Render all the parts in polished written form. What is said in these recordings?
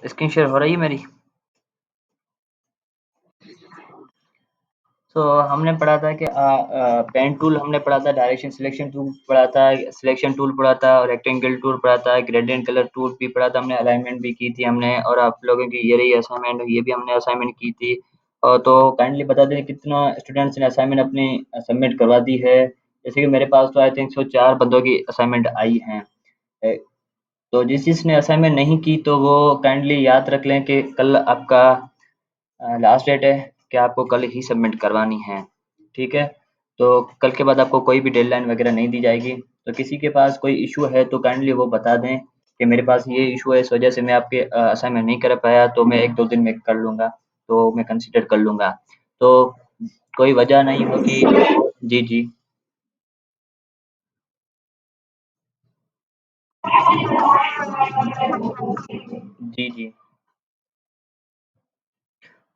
Screen share हो रही है मेरी? तो हमने पढ़ा था कि पेन टूल हमने पढ़ा था, डायरेक्शन सिलेक्शन टूल पढ़ा था, सिलेक्शन टूल पढ़ा था, रेक्टेंगल टूल पढ़ा था, ग्रेडियंट कलर टूल भी पढ़ा था हमने, अलाइनमेंट भी की थी हमने, और आप लोगों की ये रही असाइनमेंट, ये भी हमने असाइनमेंट की थी। तो काइंडली बता दें कितना स्टूडेंट्स ने असाइनमेंट अपनी सबमिट करवा दी है। जैसे कि मेरे पास तो आई थिंक 104 बंदों की असाइनमेंट आई हैं। तो जिस जिसने असाइनमेंट नहीं की तो वो काइंडली याद रख लें कि कल आपका लास्ट डेट है कि आपको कल ही सबमिट करवानी है, ठीक है? तो कल के बाद आपको कोई भी डेडलाइन वगैरह नहीं दी जाएगी। तो किसी के पास कोई इशू है तो काइंडली वो बता दें कि मेरे पास ये इशू है, इस वजह से मैं आपके असाइनमेंट नहीं कर पाया, तो मैं 1-2 दिन में कर लूँगा, तो मैं कंसीडर कर लूँगा। तो कोई वजह नहीं होगी। जी, जी। जी, जी।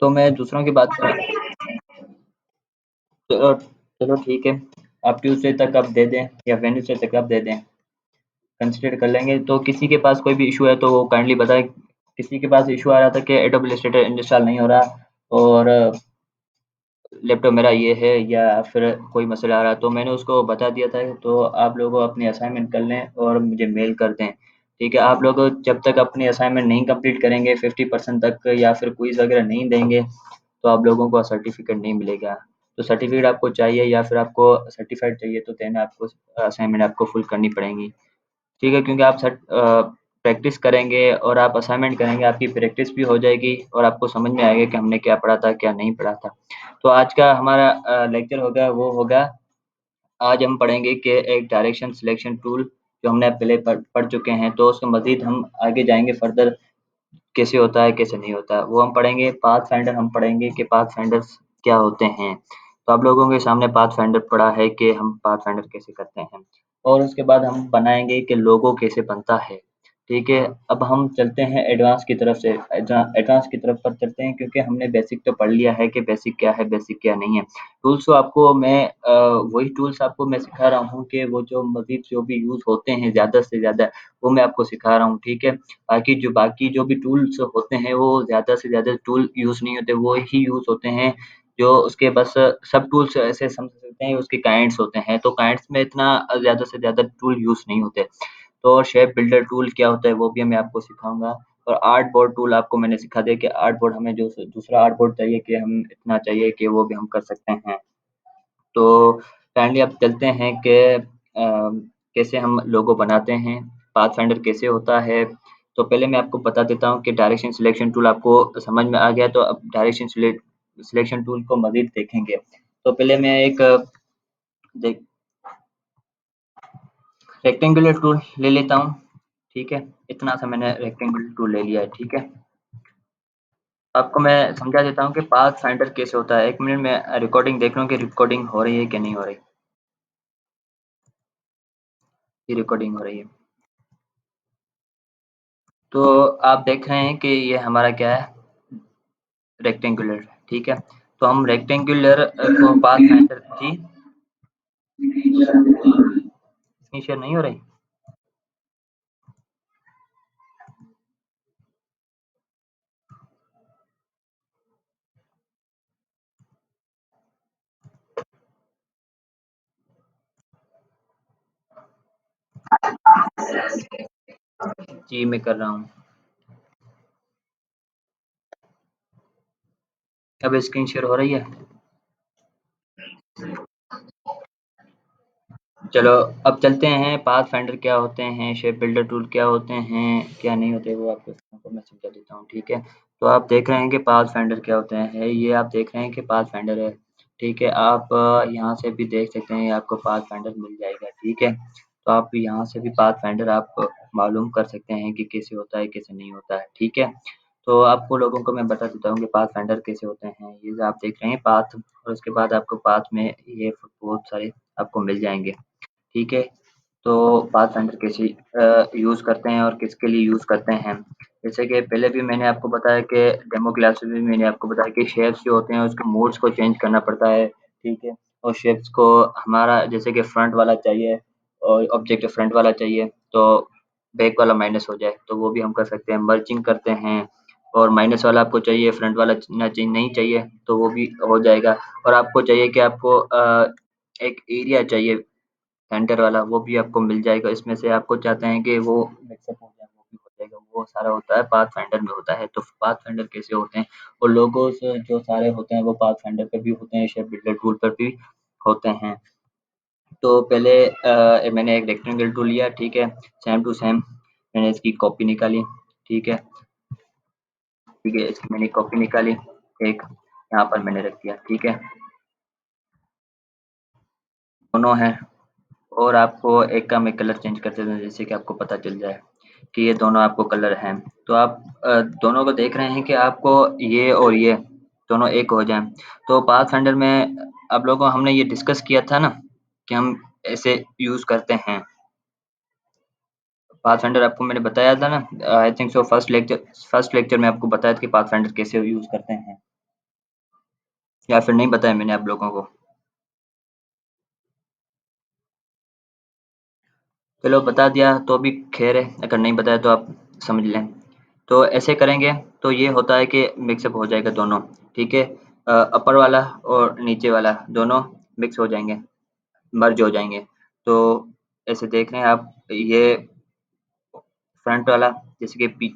तो मैं दूसरों की बात चलो चलो ठीक है। आप ट्यूसडे तक आप दे दें या वेडनेसडे तक आप दे दें, कंसीडर कर लेंगे। तो किसी के पास कोई भी इशू है तो वो काइंडली बताएं। किसी के पास इशू आ रहा था कि एडोब इलस्ट्रेटर इंस्टॉल नहीं हो रहा और लैपटॉप मेरा ये है, या फिर कोई मसला आ रहा है, तो मैंने उसको बता दिया था। तो आप लोग अपनी असाइनमेंट कर लें और मुझे मेल कर दें, ठीक है? आप लोग जब तक अपनी असाइनमेंट नहीं कंप्लीट करेंगे 50% तक, या फिर क्विज वगैरह नहीं देंगे, तो आप लोगों को सर्टिफिकेट नहीं मिलेगा। तो सर्टिफिकेट आपको चाहिए या फिर आपको सर्टिफाइड चाहिए, तो देन आपको असाइनमेंट आपको फुल करनी पड़ेगी, ठीक है? क्योंकि आप प्रैक्टिस करेंगे और आप असाइनमेंट करेंगे, आपकी प्रैक्टिस भी हो जाएगी और आपको समझ में आएगा कि हमने क्या पढ़ा था, क्या नहीं पढ़ा था। तो आज का हमारा लेक्चर होगा वो होगा, आज हम पढ़ेंगे कि एक डायरेक्शन सिलेक्शन टूल जो हमने पहले पढ़ चुके हैं, तो उसके मज़ीद हम आगे जाएँगे फर्दर, कैसे होता है, कैसे नहीं होता है। वो हम पढ़ेंगे, पाथ फाइंडर हम पढ़ेंगे कि पाथ फाइंडर्स क्या होते हैं। तो आप लोगों के सामने पाथ फाइंडर पड़ा है कि हम पाथ फाइंडर कैसे करते हैं, और उसके बाद हम बनाएँगे कि लोगो कैसे बनता है, ठीक है? अब हम चलते हैं एडवांस की तरफ से, एडवांस की तरफ पर चलते हैं, क्योंकि हमने बेसिक तो पढ़ लिया है कि बेसिक क्या है, बेसिक क्या नहीं है। टूल्स तो आपको मैं वही टूल्स आपको मैं सिखा रहा हूँ कि वो जो मज़ीद जो भी यूज़ होते हैं ज़्यादा से ज़्यादा, वो मैं आपको सिखा रहा हूँ, ठीक है? बाकी जो भी टूल्स होते हैं वो ज़्यादा से ज़्यादा टूल यूज़ नहीं होते, वो ही यूज़ होते हैं जो उसके बस सब टूल्स ऐसे समझ सकते हैं उसके काइंड्स होते हैं, तो काइंड्स में इतना ज़्यादा से ज़्यादा टूल यूज़ नहीं होते। तो शेप बिल्डर टूल क्या होता है वो भी मैं आपको सिखाऊँगा, और आर्ट बोर्ड टूल आपको मैंने सिखा दिया कि आर्ट बोर्ड हमें जो दूसरा आर्ट बोर्ड चाहिए कि हम इतना चाहिए कि वो भी हम कर सकते हैं। तो काइंडली अब चलते हैं कि कैसे हम लोगो बनाते हैं, पाथफाइंडर कैसे होता है। तो पहले मैं आपको बता देता हूँ कि डायरेक्शन सिलेक्शन टूल आपको समझ में आ गया, तो अब डायरेक्शन सिलेक्शन टूल को मज़ीद देखेंगे। तो पहले मैं एक देख रेक्टेंगुलर टूल ले लेता हूँ, ठीक है? इतना सा मैंने रेक्टेंगुलर टूल ले लिया है, ठीक है? आपको मैं समझा देता हूँ कि पाथ फाइंडर कैसे होता है। 1 मिनट में रिकॉर्डिंग देख लूँ कि रिकॉर्डिंग हो रही है कि नहीं हो रही। ये रिकॉर्डिंग हो रही है। तो आप देख रहे हैं कि ये हमारा क्या है, रेक्टेंगुलर, ठीक है? तो हम रेक्टेंगुलर को पाथ फाइंडर जी, स्क्रीन शेयर नहीं हो रही? जी, मैं कर रहा हूँ। अब स्क्रीन शेयर हो रही है? चलो, अब चलते हैं पाथ फाइंडर क्या होते हैं, शेप बिल्डर टूल क्या होते हैं, क्या नहीं होते, वो आपको मैं समझा देता हूँ, ठीक है? तो आप देख रहे हैं कि पाथ फाइंडर क्या होते हैं, ये आप देख रहे हैं कि पाथ फाइंडर है, ठीक है? आप यहाँ से भी देख सकते हैं, आपको पाथ फाइंडर मिल जाएगा, ठीक है? तो आप यहाँ से भी पाथ फाइंडर आप मालूम कर सकते हैं कि कैसे होता है, कैसे नहीं होता है, ठीक है? तो आपको लोगों को मैं बता देता हूँ कि पाथ फाइंडर कैसे होते हैं। ये जो आप देख रहे हैं पाथ, और उसके बाद आपको पाथ में ये बहुत सारे आपको मिल जाएँगे। ठीक है? तो पाथफाइंडर कैसे यूज़ करते हैं और किसके लिए यूज़ करते हैं। जैसे कि पहले भी मैंने आपको बताया कि डेमो क्लास में भी मैंने आपको बताया कि शेप्स जो होते हैं उसके मोड्स को चेंज करना पड़ता है, ठीक है? और शेप्स को हमारा जैसे कि फ्रंट वाला चाहिए और ऑब्जेक्ट फ्रंट वाला चाहिए, तो बैक वाला माइनस हो जाए, तो वो भी हम कर सकते हैं। मर्जिंग करते हैं और माइनस वाला आपको चाहिए, फ्रंट वाला नहीं चाहिए, तो वो भी हो जाएगा। और आपको चाहिए कि आपको एक एरिया चाहिए सेंटर वाला, वो भी आपको मिल जाएगा। इसमें से आपको चाहते हैं कि वो मिक्सअप हो जाए, वो भी हो जाएगा। वो सारा होता है पाथ फाइंडर में होता है। तो पाथ फाइंडर कैसे होते हैं, और लोगोस जो सारे होते हैं वो पाथ फाइंडर पे भी होते हैं, शेप बिल्डर टूल पर भी होते हैं। तो पहले मैंने एक रेक्टेंगल टूल लिया, ठीक है, सेम टू सेम मैंने इसकी कॉपी निकाली, ठीक है, ठीक है, इसकी मैंने कॉपी निकाली, एक यहाँ पर मैंने रख दिया, ठीक है, दोनों हैं। और आपको एक का मैं कलर चेंज कर देता हूँ, जैसे कि आपको पता चल जाए कि ये दोनों आपको कलर हैं। तो आप दोनों को देख रहे हैं कि आपको ये और ये दोनों एक हो जाएं। तो पाथ फाइंडर में आप लोगों को हमने ये डिस्कस किया था ना कि हम ऐसे यूज़ करते हैं। पाथ फाइंडर आपको मैंने बताया था ना, I think so first lecture में आपको बताया था कि पाथ फाइंडर कैसे यूज़ करते हैं, या फिर नहीं बताया मैंने आप लोगों को? चलो बता दिया तो भी खैर है, अगर नहीं बताया तो आप समझ लें। तो ऐसे करेंगे तो ये होता है कि मिक्सअप हो जाएगा दोनों, ठीक है। अपर वाला और नीचे वाला दोनों मिक्स हो जाएंगे, मर्ज हो जाएंगे। तो ऐसे देख रहे हैं आप, ये फ्रंट वाला जैसे कि पी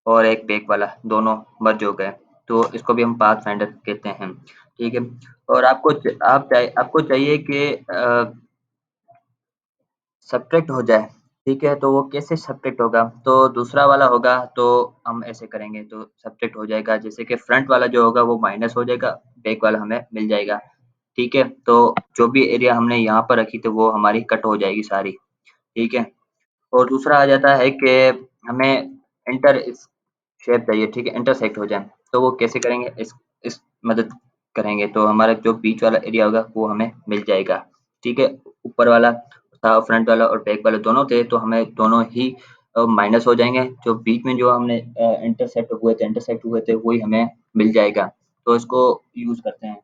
और एक बैक वाला दोनों मर्ज हो गए, तो इसको भी हम पाथ फाइंडर कहते हैं, ठीक है। और आपको चाहिए कि सब्ट्रैक्ट हो जाए, ठीक है, तो वो कैसे सब्ट्रैक्ट होगा? तो दूसरा वाला होगा तो हम ऐसे करेंगे तो सब्ट्रैक्ट हो जाएगा, जैसे कि फ्रंट वाला जो होगा वो माइनस हो जाएगा, बैक वाला हमें मिल जाएगा, ठीक है। तो जो भी एरिया हमने यहाँ पर रखी थी वो हमारी कट हो जाएगी सारी, ठीक है। और दूसरा आ जाता है कि हमें इंटर शेप चाहिए, ठीक है, इंटरसेक्ट हो जाए, तो वो कैसे करेंगे? इस मदद करेंगे तो हमारा जो बीच वाला एरिया होगा वो हमें मिल जाएगा, ठीक है। ऊपर वाला था, फ्रंट वाला और बैक वाला दोनों थे, तो हमें दोनों ही माइनस हो जाएंगे। जो बीच में जो हमने इंटरसेक्ट हुए थे वही हमें मिल जाएगा। तो इसको यूज करते हैं,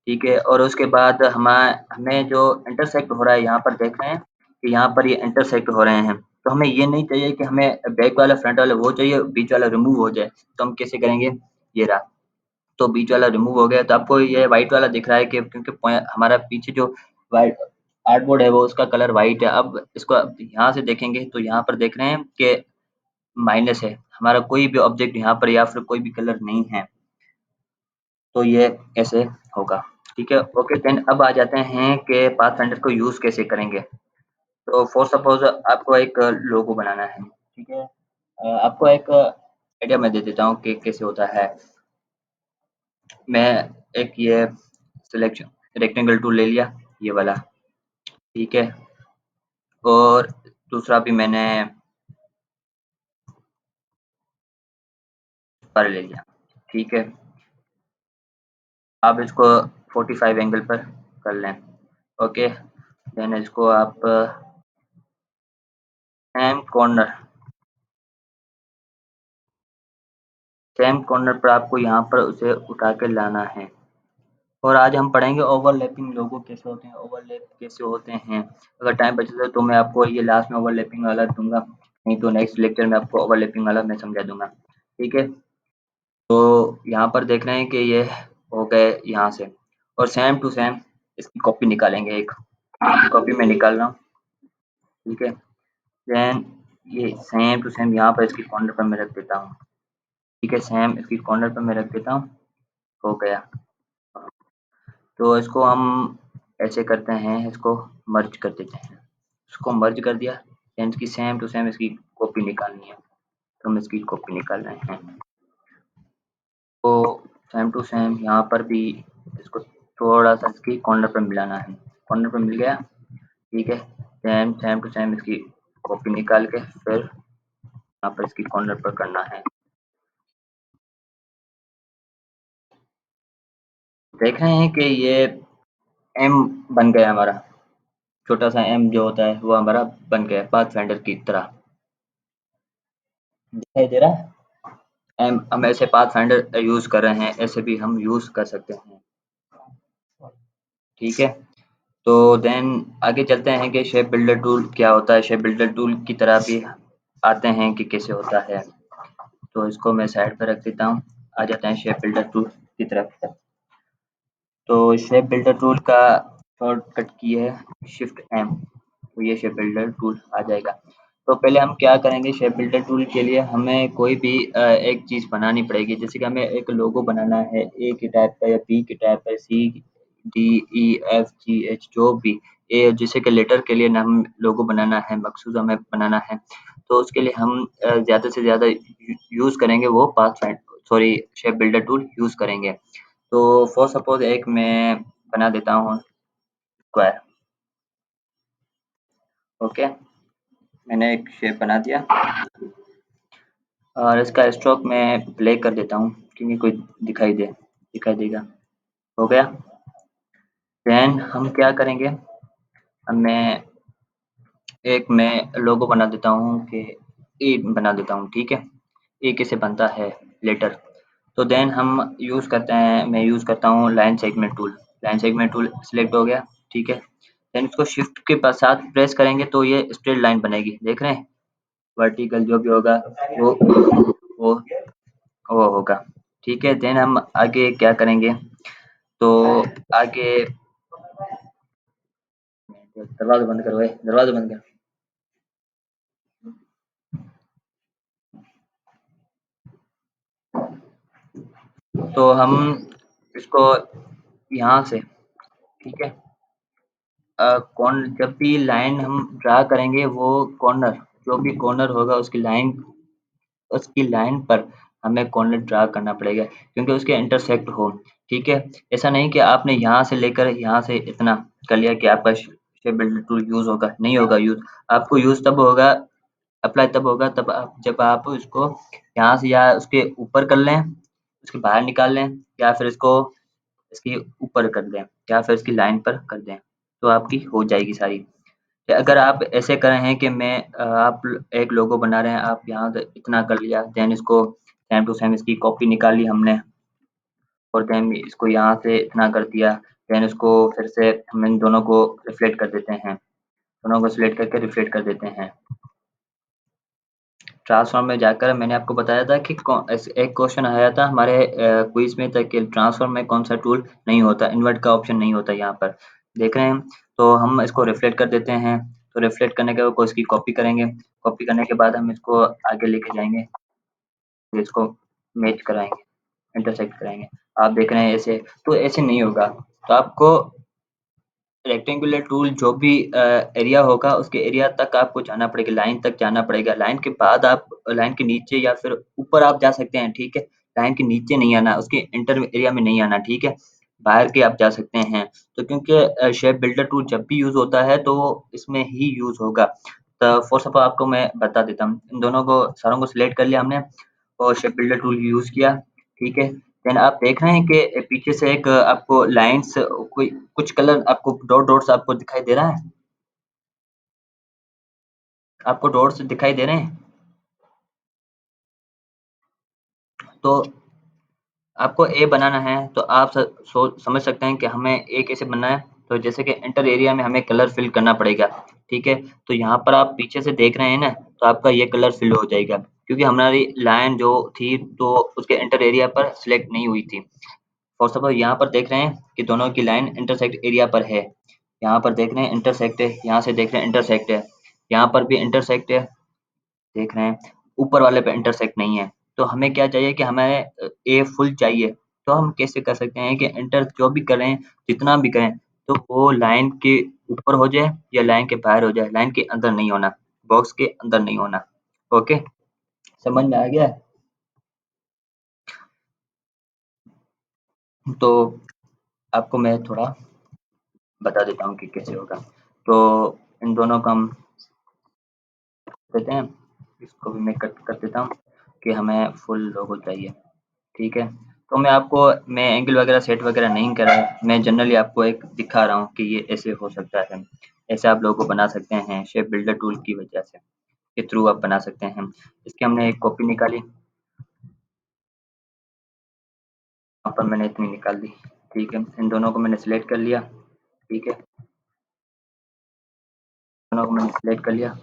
ठीक है। और उसके बाद हमें जो इंटरसेक्ट हो रहा है, यहाँ पर देख रहे हैं कि यहाँ पर ये इंटरसेक्ट हो रहे हैं, तो हमें ये नहीं चाहिए कि हमें बैक वाला फ्रंट वाला वो चाहिए, बीच वाला रिमूव हो जाए। तो हम कैसे करेंगे? ये रहा, तो बीच वाला रिमूव हो गया, तो आपको ये व्हाइट वाला दिख रहा है कि क्योंकि हमारा पीछे जो व्हाइट आर्टबोर्ड है वो उसका कलर व्हाइट है। अब इसको यहाँ से देखेंगे तो यहाँ पर देख रहे हैं कि माइनस है, हमारा कोई भी ऑब्जेक्ट यहाँ पर या फिर कोई भी कलर नहीं है, तो ये ऐसे होगा, ठीक है। ओके, देन अब आ जाते हैं कि पाथफाइंडर को यूज़ कैसे करेंगे। तो फॉर सपोज आपको एक लोगो बनाना है, ठीक है। आपको एक आइडिया मैं दे देता हूँ कि कैसे होता है। मैं एक ये सिलेक्शन रेक्टेंगल टूल ले लिया, ये वाला, ठीक है। और दूसरा भी मैंने पर ले लिया, ठीक है। आप इसको 45 एंगल पर कर लें, ओके। देन इसको आप सेम कॉर्नर सेम कॉर्नर पर आपको यहाँ पर उसे उठा के लाना है। और आज हम पढ़ेंगे ओवरलैपिंग लोगो कैसे होते हैं, ओवरलैप कैसे होते हैं। अगर टाइम बचे तो मैं आपको ये लास्ट में ओवरलैपिंग वाला दूंगा, नहीं तो नेक्स्ट लेक्चर में आपको ओवरलैपिंग वाला मैं समझा दूंगा, ठीक है। तो यहाँ पर देख रहे हैं कि ये हो गए यहाँ से, और सेम टू सेम इसकी कॉपी निकालेंगे। एक कॉपी में निकाल रहा हूँ, ठीक है। देन ये सेम टू सेम यहाँ पर इसकी कॉर्नर पर मैं रख देता हूँ, ठीक है, सेम इसकी कॉर्नर पर मैं रख देता हूँ, हो गया। तो इसको हम ऐसे करते हैं, इसको मर्ज कर देते हैं, इसको मर्ज कर दिया। देन इसकी सेम टू सेम इसकी कॉपी निकालनी है, तो हम इसकी कॉपी निकाल रहे हैं। तो सेम टू सेम यहाँ पर भी इसको थोड़ा सा इसकी कॉर्नर पर मिलाना है, कॉर्नर पर मिल गया, ठीक है। देन सेम टू सेम इसकी कॉपी निकाल के फिर यहाँ पर इसकी कॉर्नर पर करना है। देख रहे हैं कि ये एम बन गया हमारा, छोटा सा एम जो होता है वो हमारा बन गया पाथ फाइंडर की तरह, दिखाई दे रहा है। हम ऐसे पाथ फाइंडर यूज कर रहे हैं, ऐसे भी हम यूज कर सकते हैं, ठीक है। तो देन आगे चलते हैं कि शेप बिल्डर टूल क्या होता है। शेप बिल्डर टूल की तरह भी आते हैं कि कैसे होता है। तो इसको मैं साइड पे रख देता हूँ। आ जाते हैं शेप बिल्डर टूल की तरफ। तो शेप बिल्डर टूल का शॉर्टकट की है शिफ्ट एम, तो ये शेप बिल्डर टूल आ जाएगा। तो पहले हम क्या करेंगे, शेप बिल्डर टूल के लिए हमें कोई भी एक चीज़ बनानी पड़ेगी। जैसे कि हमें एक लोगो बनाना है, ए की टाइप का या बी की टाइप का, C D E F G H जो भी, ए जैसे कि लेटर के लिए नाम लोगो बनाना है, मखसूस हमें बनाना है। तो उसके लिए हम ज़्यादा से ज़्यादा यूज़ करेंगे वो path sorry shape builder tool use करेंगे। तो फॉर सपोज एक मैं बना देता हूँ स्क्वायर। ओके, मैंने एक शेप बना दिया और इसका स्ट्रोक मैं ब्लैक कर देता हूँ क्योंकि कोई दिखाई देगा। हो गया। देन हम क्या करेंगे, मैं एक मैं लोगो बना देता हूँ कि ए बना देता हूँ, ठीक है। ए कैसे बनता है लेटर। तो देन हम यूज़ करते हैं, मैं यूज़ करता हूँ line segment tool. Line segment tool select हो गया, ठीक है। देन इसको शिफ्ट के साथ प्रेस करेंगे तो ये स्ट्रेट लाइन बनेगी, देख रहे हैं। वर्टिकल जो भी होगा वो वो वो होगा, ठीक है। देन हम आगे क्या करेंगे, तो आगे दरवाजा बंद करो, दरवाजा बंद कर। तो हम इसको यहाँ से, ठीक है, कौन जब भी लाइन हम ड्रा करेंगे वो कॉर्नर, जो भी कॉर्नर होगा उसकी लाइन पर हमें कॉर्नर ड्रा करना पड़ेगा क्योंकि उसके इंटरसेक्ट हो, ठीक है। ऐसा नहीं कि आपने यहाँ से लेकर यहाँ से इतना कर लिया कि आपका शेप बिल्डर टूल यूज़ होगा, नहीं होगा यूज़। आपको यूज़ तब होगा, अप्लाई तब होगा तब आप जब आप उसको यहाँ से या उसके ऊपर कर लें, उसके बाहर निकाल लें, या फिर इसको इसके ऊपर कर दें, या फिर इसकी लाइन पर कर दें, तो आपकी हो जाएगी सारी। अगर आप ऐसे कर रहे हैं कि आप एक लोगो बना रहे हैं, आप यहाँ से इतना कर लिया, देन इसको सेम टू सेम इसकी कॉपी निकाल ली हमने और देन इसको यहाँ से इतना कर दिया, देन इसको फिर से हम इन दोनों को रिफ्लेक्ट कर देते हैं, दोनों को सिलेक्ट करके रिफ्लेक्ट कर देते हैं। ट्रांसफॉर्म में जाकर मैंने आपको बताया था कि एक क्वेश्चन आया था हमारे क्विज में था कि ट्रांसफॉर्म में कौन सा टूल नहीं होता, इन्वर्ट का ऑप्शन नहीं होता यहाँ पर, देख रहे हैं। तो हम इसको रिफ्लेक्ट कर देते हैं। तो रिफ्लेक्ट करने के बाद इसकी कॉपी करेंगे, कॉपी करने के बाद हम इसको आगे लेके जाएंगे, फिर इसको मैच कराएंगे, इंटरसेक्ट कराएंगे। आप देख रहे हैं ऐसे, तो ऐसे नहीं होगा। तो आपको रेक्टेंगुलर टूल जो भी एरिया होगा उसके एरिया तक आपको जाना पड़ेगा, लाइन तक जाना पड़ेगा। लाइन के बाद आप लाइन के नीचे या फिर ऊपर आप जा सकते हैं, ठीक है। लाइन के नीचे नहीं आना, उसके इंटर एरिया में नहीं आना, ठीक है। बाहर के आप जा सकते हैं। तो क्योंकि शेप बिल्डर टूल जब भी यूज़ होता है तो वो इसमें ही यूज़ होगा। तो फॉर सपोज़ आपको मैं बता देता हूँ, इन दोनों को सारों को सिलेक्ट कर लिया हमने और शेप बिल्डर टूल यूज़ किया, ठीक है। देन आप देख रहे हैं कि पीछे से एक आपको लाइन्स कोई कुछ कलर आपको डॉट्स आपको दिखाई दे रहा है? आपको डॉट्स दिखाई दे रहे हैं? तो आपको ए बनाना है तो आप समझ सकते हैं कि हमें ए कैसे बनना है। तो जैसे कि इंटर एरिया में हमें कलर फिल करना पड़ेगा, ठीक है। तो यहाँ पर आप पीछे से देख रहे हैं ना, तो आपका ये कलर फिल हो जाएगा क्योंकि हमारी लाइन जो थी तो उसके इंटर एरिया पर सिलेक्ट नहीं हुई थी। फॉर सपोज यहाँ पर देख रहे हैं कि दोनों की लाइन इंटरसेक्ट एरिया पर है। यहाँ पर देख रहे हैं इंटरसेक्ट है, यहाँ से देख रहे हैं इंटरसेक्ट है, यहाँ पर भी इंटरसेक्ट है, देख रहे हैं। ऊपर वाले पे इंटरसेक्ट नहीं है। तो हमें क्या चाहिए कि हमें ए फुल चाहिए। तो हम कैसे कर सकते हैं कि इंटर जो भी करें, जितना भी करें, तो वो लाइन के ऊपर हो जाए या लाइन के बाहर हो जाए, लाइन के अंदर नहीं होना, बॉक्स के अंदर नहीं होना। ओके, समझ में आ गया? तो आपको मैं थोड़ा बता देता हूँ कि कैसे होगा। तो इन दोनों को हम देते हैं, इसको भी मैं कट कर देता हूँ कि हमें फुल लोगो चाहिए, ठीक है। तो मैं एंगल वगैरह सेट वगैरह नहीं कर रहा, मैं जनरली आपको एक दिखा रहा हूँ कि ये ऐसे हो सकता है। ऐसे आप लोगो बना सकते हैं शेप बिल्डर टूल की वजह से, के थ्रू आप बना सकते हैं। इसकी हमने एक कॉपी निकाली, वहाँ पर मैंने इतनी निकाल दी, ठीक है। इन दोनों को मैंने सिलेक्ट कर लिया, ठीक है, दोनों को मैंने सिलेक्ट कर लिया।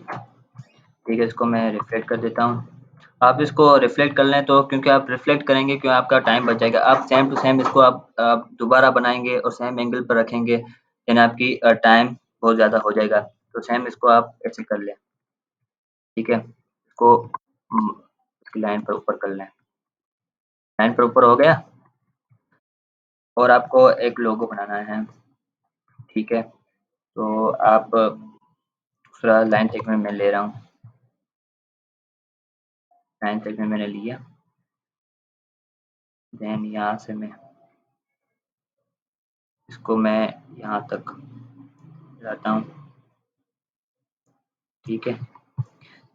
ठीक है, इसको मैं रिफ्लेक्ट कर देता हूँ। आप इसको रिफ्लेक्ट कर लें तो क्योंकि आप रिफ्लेक्ट करेंगे क्यों आपका टाइम बच जाएगा। आप सेम टू सेम इसको आप दोबारा बनाएँगे और सेम एंगल पर रखेंगे, देन आपकी टाइम बहुत ज़्यादा हो जाएगा। तो सेम इसको आप ऐसे कर लें, ठीक है? इसको इसकी लाइन पर ऊपर कर लें। लाइन पर ऊपर हो गया और आपको एक लोगो बनाना है, ठीक है? तो आप दूसरा लाइन सेगमेंट मैं ले रहा हूँ। लाइन सेगमेंट मैंने लिया, देन यहाँ से मैं इसको मैं यहाँ तक लाता हूँ, ठीक है?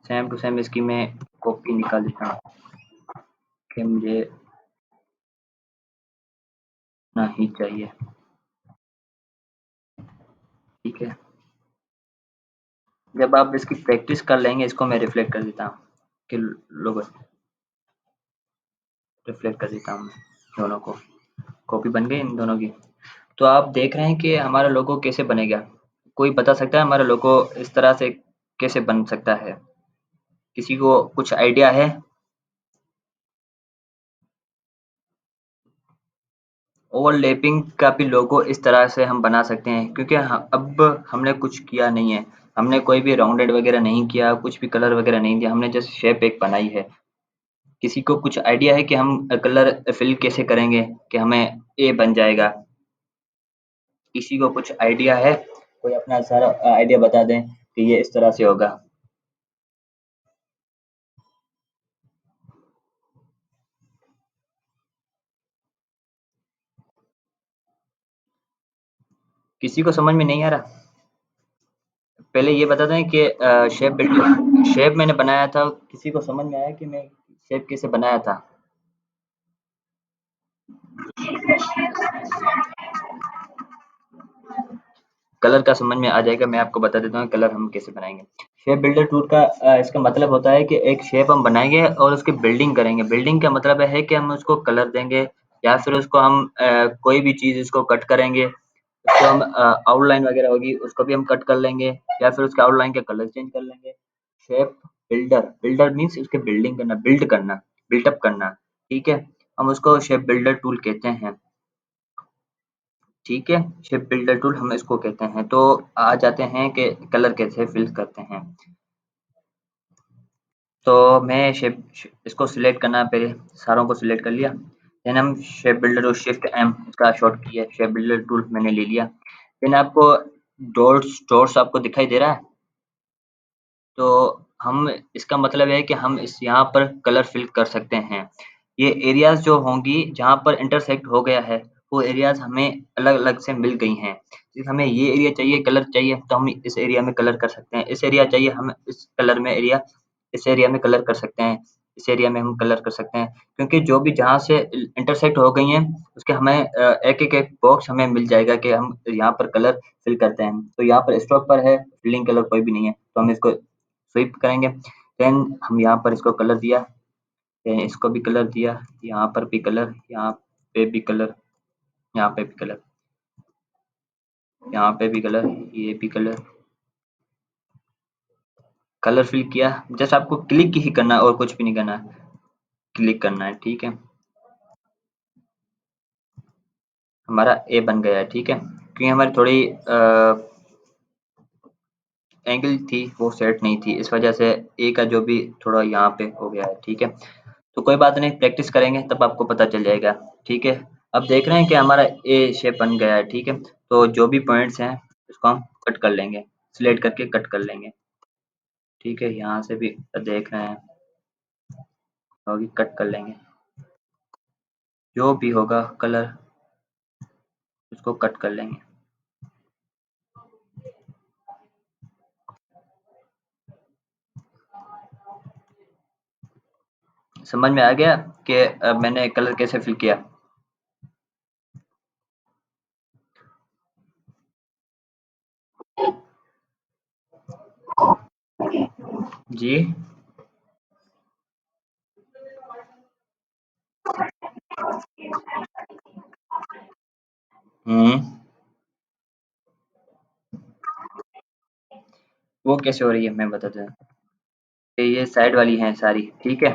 सेम टू सेम इसकी मैं कॉपी निकाल लेता हूँ कि मुझे इतना ही चाहिए, ठीक है? जब आप इसकी प्रैक्टिस कर लेंगे, इसको मैं रिफ्लेक्ट कर देता हूँ कि लोगो रिफ्लेक्ट कर देता हूँ मैं दोनों को। कॉपी बन गई इन दोनों की। तो आप देख रहे हैं कि हमारा लोगो कैसे बनेगा? कोई बता सकता है हमारा लोगो इस तरह से कैसे बन सकता है? किसी को कुछ आइडिया है? ओवरलैपिंग का भी लोगो इस तरह से हम बना सकते हैं क्योंकि अब हमने कुछ किया नहीं है। हमने कोई भी राउंडेड वगैरह नहीं किया, कुछ भी कलर वगैरह नहीं दिया, हमने जस्ट शेप एक बनाई है। किसी को कुछ आइडिया है कि हम कलर फिल कैसे करेंगे कि हमें ए बन जाएगा? किसी को कुछ आइडिया है? कोई अपना सारा आइडिया बता दें कि ये इस तरह से होगा। किसी को समझ में नहीं आ रहा? पहले ये बता दें कि शेप मैंने बनाया था, किसी को समझ में आया कि मैं शेप कैसे बनाया था? कलर का समझ में आ जाएगा, मैं आपको बता देता हूँ कलर हम कैसे बनाएँगे। शेप बिल्डर टूल का इसका मतलब होता है कि एक शेप हम बनाएँगे और उसकी बिल्डिंग करेंगे। बिल्डिंग का मतलब है कि हम उसको कलर देंगे या फिर उसको हम कोई भी चीज़ इसको कट करेंगे, उसको हम आउटलाइन वगैरह होगी उसको भी हम कट कर लेंगे या फिर उसके आउटलाइन के कलर चेंज कर लेंगे। शेप बिल्डर, बिल्डर मीन्स उसकी बिल्डिंग करना, बिल्ड करना, बिल्ट अप करना, ठीक है? हम उसको शेप बिल्डर टूल कहते हैं। ठीक है, शेप बिल्डर टूल हम इसको कहते हैं। तो आ जाते हैं कि कलर कैसे फिल करते हैं। तो मैं इसको सिलेक्ट करना पहले सारों को सिलेक्ट कर लिया। देन हम शेप बिल्डर और शिफ्ट एम इसका शॉर्ट की है, शेप बिल्डर टूल मैंने ले लिया। देन आपको डॉट्स डॉट्स आपको दिखाई दे रहा है? तो हम इसका मतलब है कि हम इस यहाँ पर कलर फिल कर सकते हैं। ये एरियाज़ जो होंगी जहाँ पर इंटरसेक्ट हो गया है, वो एरियाज़ हमें अलग-अलग से मिल गई हैं। जैसे हमें ये एरिया चाहिए, कलर चाहिए तो हम इस एरिया में कलर कर सकते हैं। इस एरिया चाहिए हम इस एरिया में कलर कर सकते हैं। इस एरिया में हम कलर कर सकते हैं। क्योंकि जो भी जहाँ से इंटरसेक्ट हो गई हैं, उसके हमें एक-एक एक बॉक्स हमें मिल जाएगा कि हम यहाँ पर कलर फिल करते हैं। तो यहाँ पर स्टॉक पर है, फिलिंग कलर कोई भी नहीं है, तो हम इसको स्वीप करेंगे। देन हम यहाँ पर इसको कलर दिया, देन इसको भी कलर दिया, यहाँ पर भी कलर, यहाँ पे भी कलर, यहाँ पे भी कलर, यहाँ पे भी कलर, ये भी कलर, कलर फिल किया। जस्ट आपको क्लिक ही करना है और कुछ भी नहीं करना है, क्लिक करना है, ठीक है? हमारा ए बन गया है, ठीक है? क्योंकि हमारी थोड़ी एंगल थी वो सेट नहीं थी, इस वजह से ए का जो भी थोड़ा यहाँ पे हो गया है, ठीक है? तो कोई बात नहीं, प्रैक्टिस करेंगे तब आपको पता चल जाएगा, ठीक है? अब देख रहे हैं कि हमारा ए शेप बन गया है, ठीक है? तो जो भी पॉइंट्स हैं उसको हम कट कर लेंगे, सिलेक्ट करके कट कर लेंगे, ठीक है? यहाँ से भी देख रहे हैं, तो अभी कट कर लेंगे। जो भी होगा कलर उसको कट कर लेंगे। समझ में आ गया कि मैंने कलर कैसे फिल किया? जी। हुँ। वो कैसे हो रही है मैं बताता हूँ। ये साइड वाली हैं सारी, ठीक है।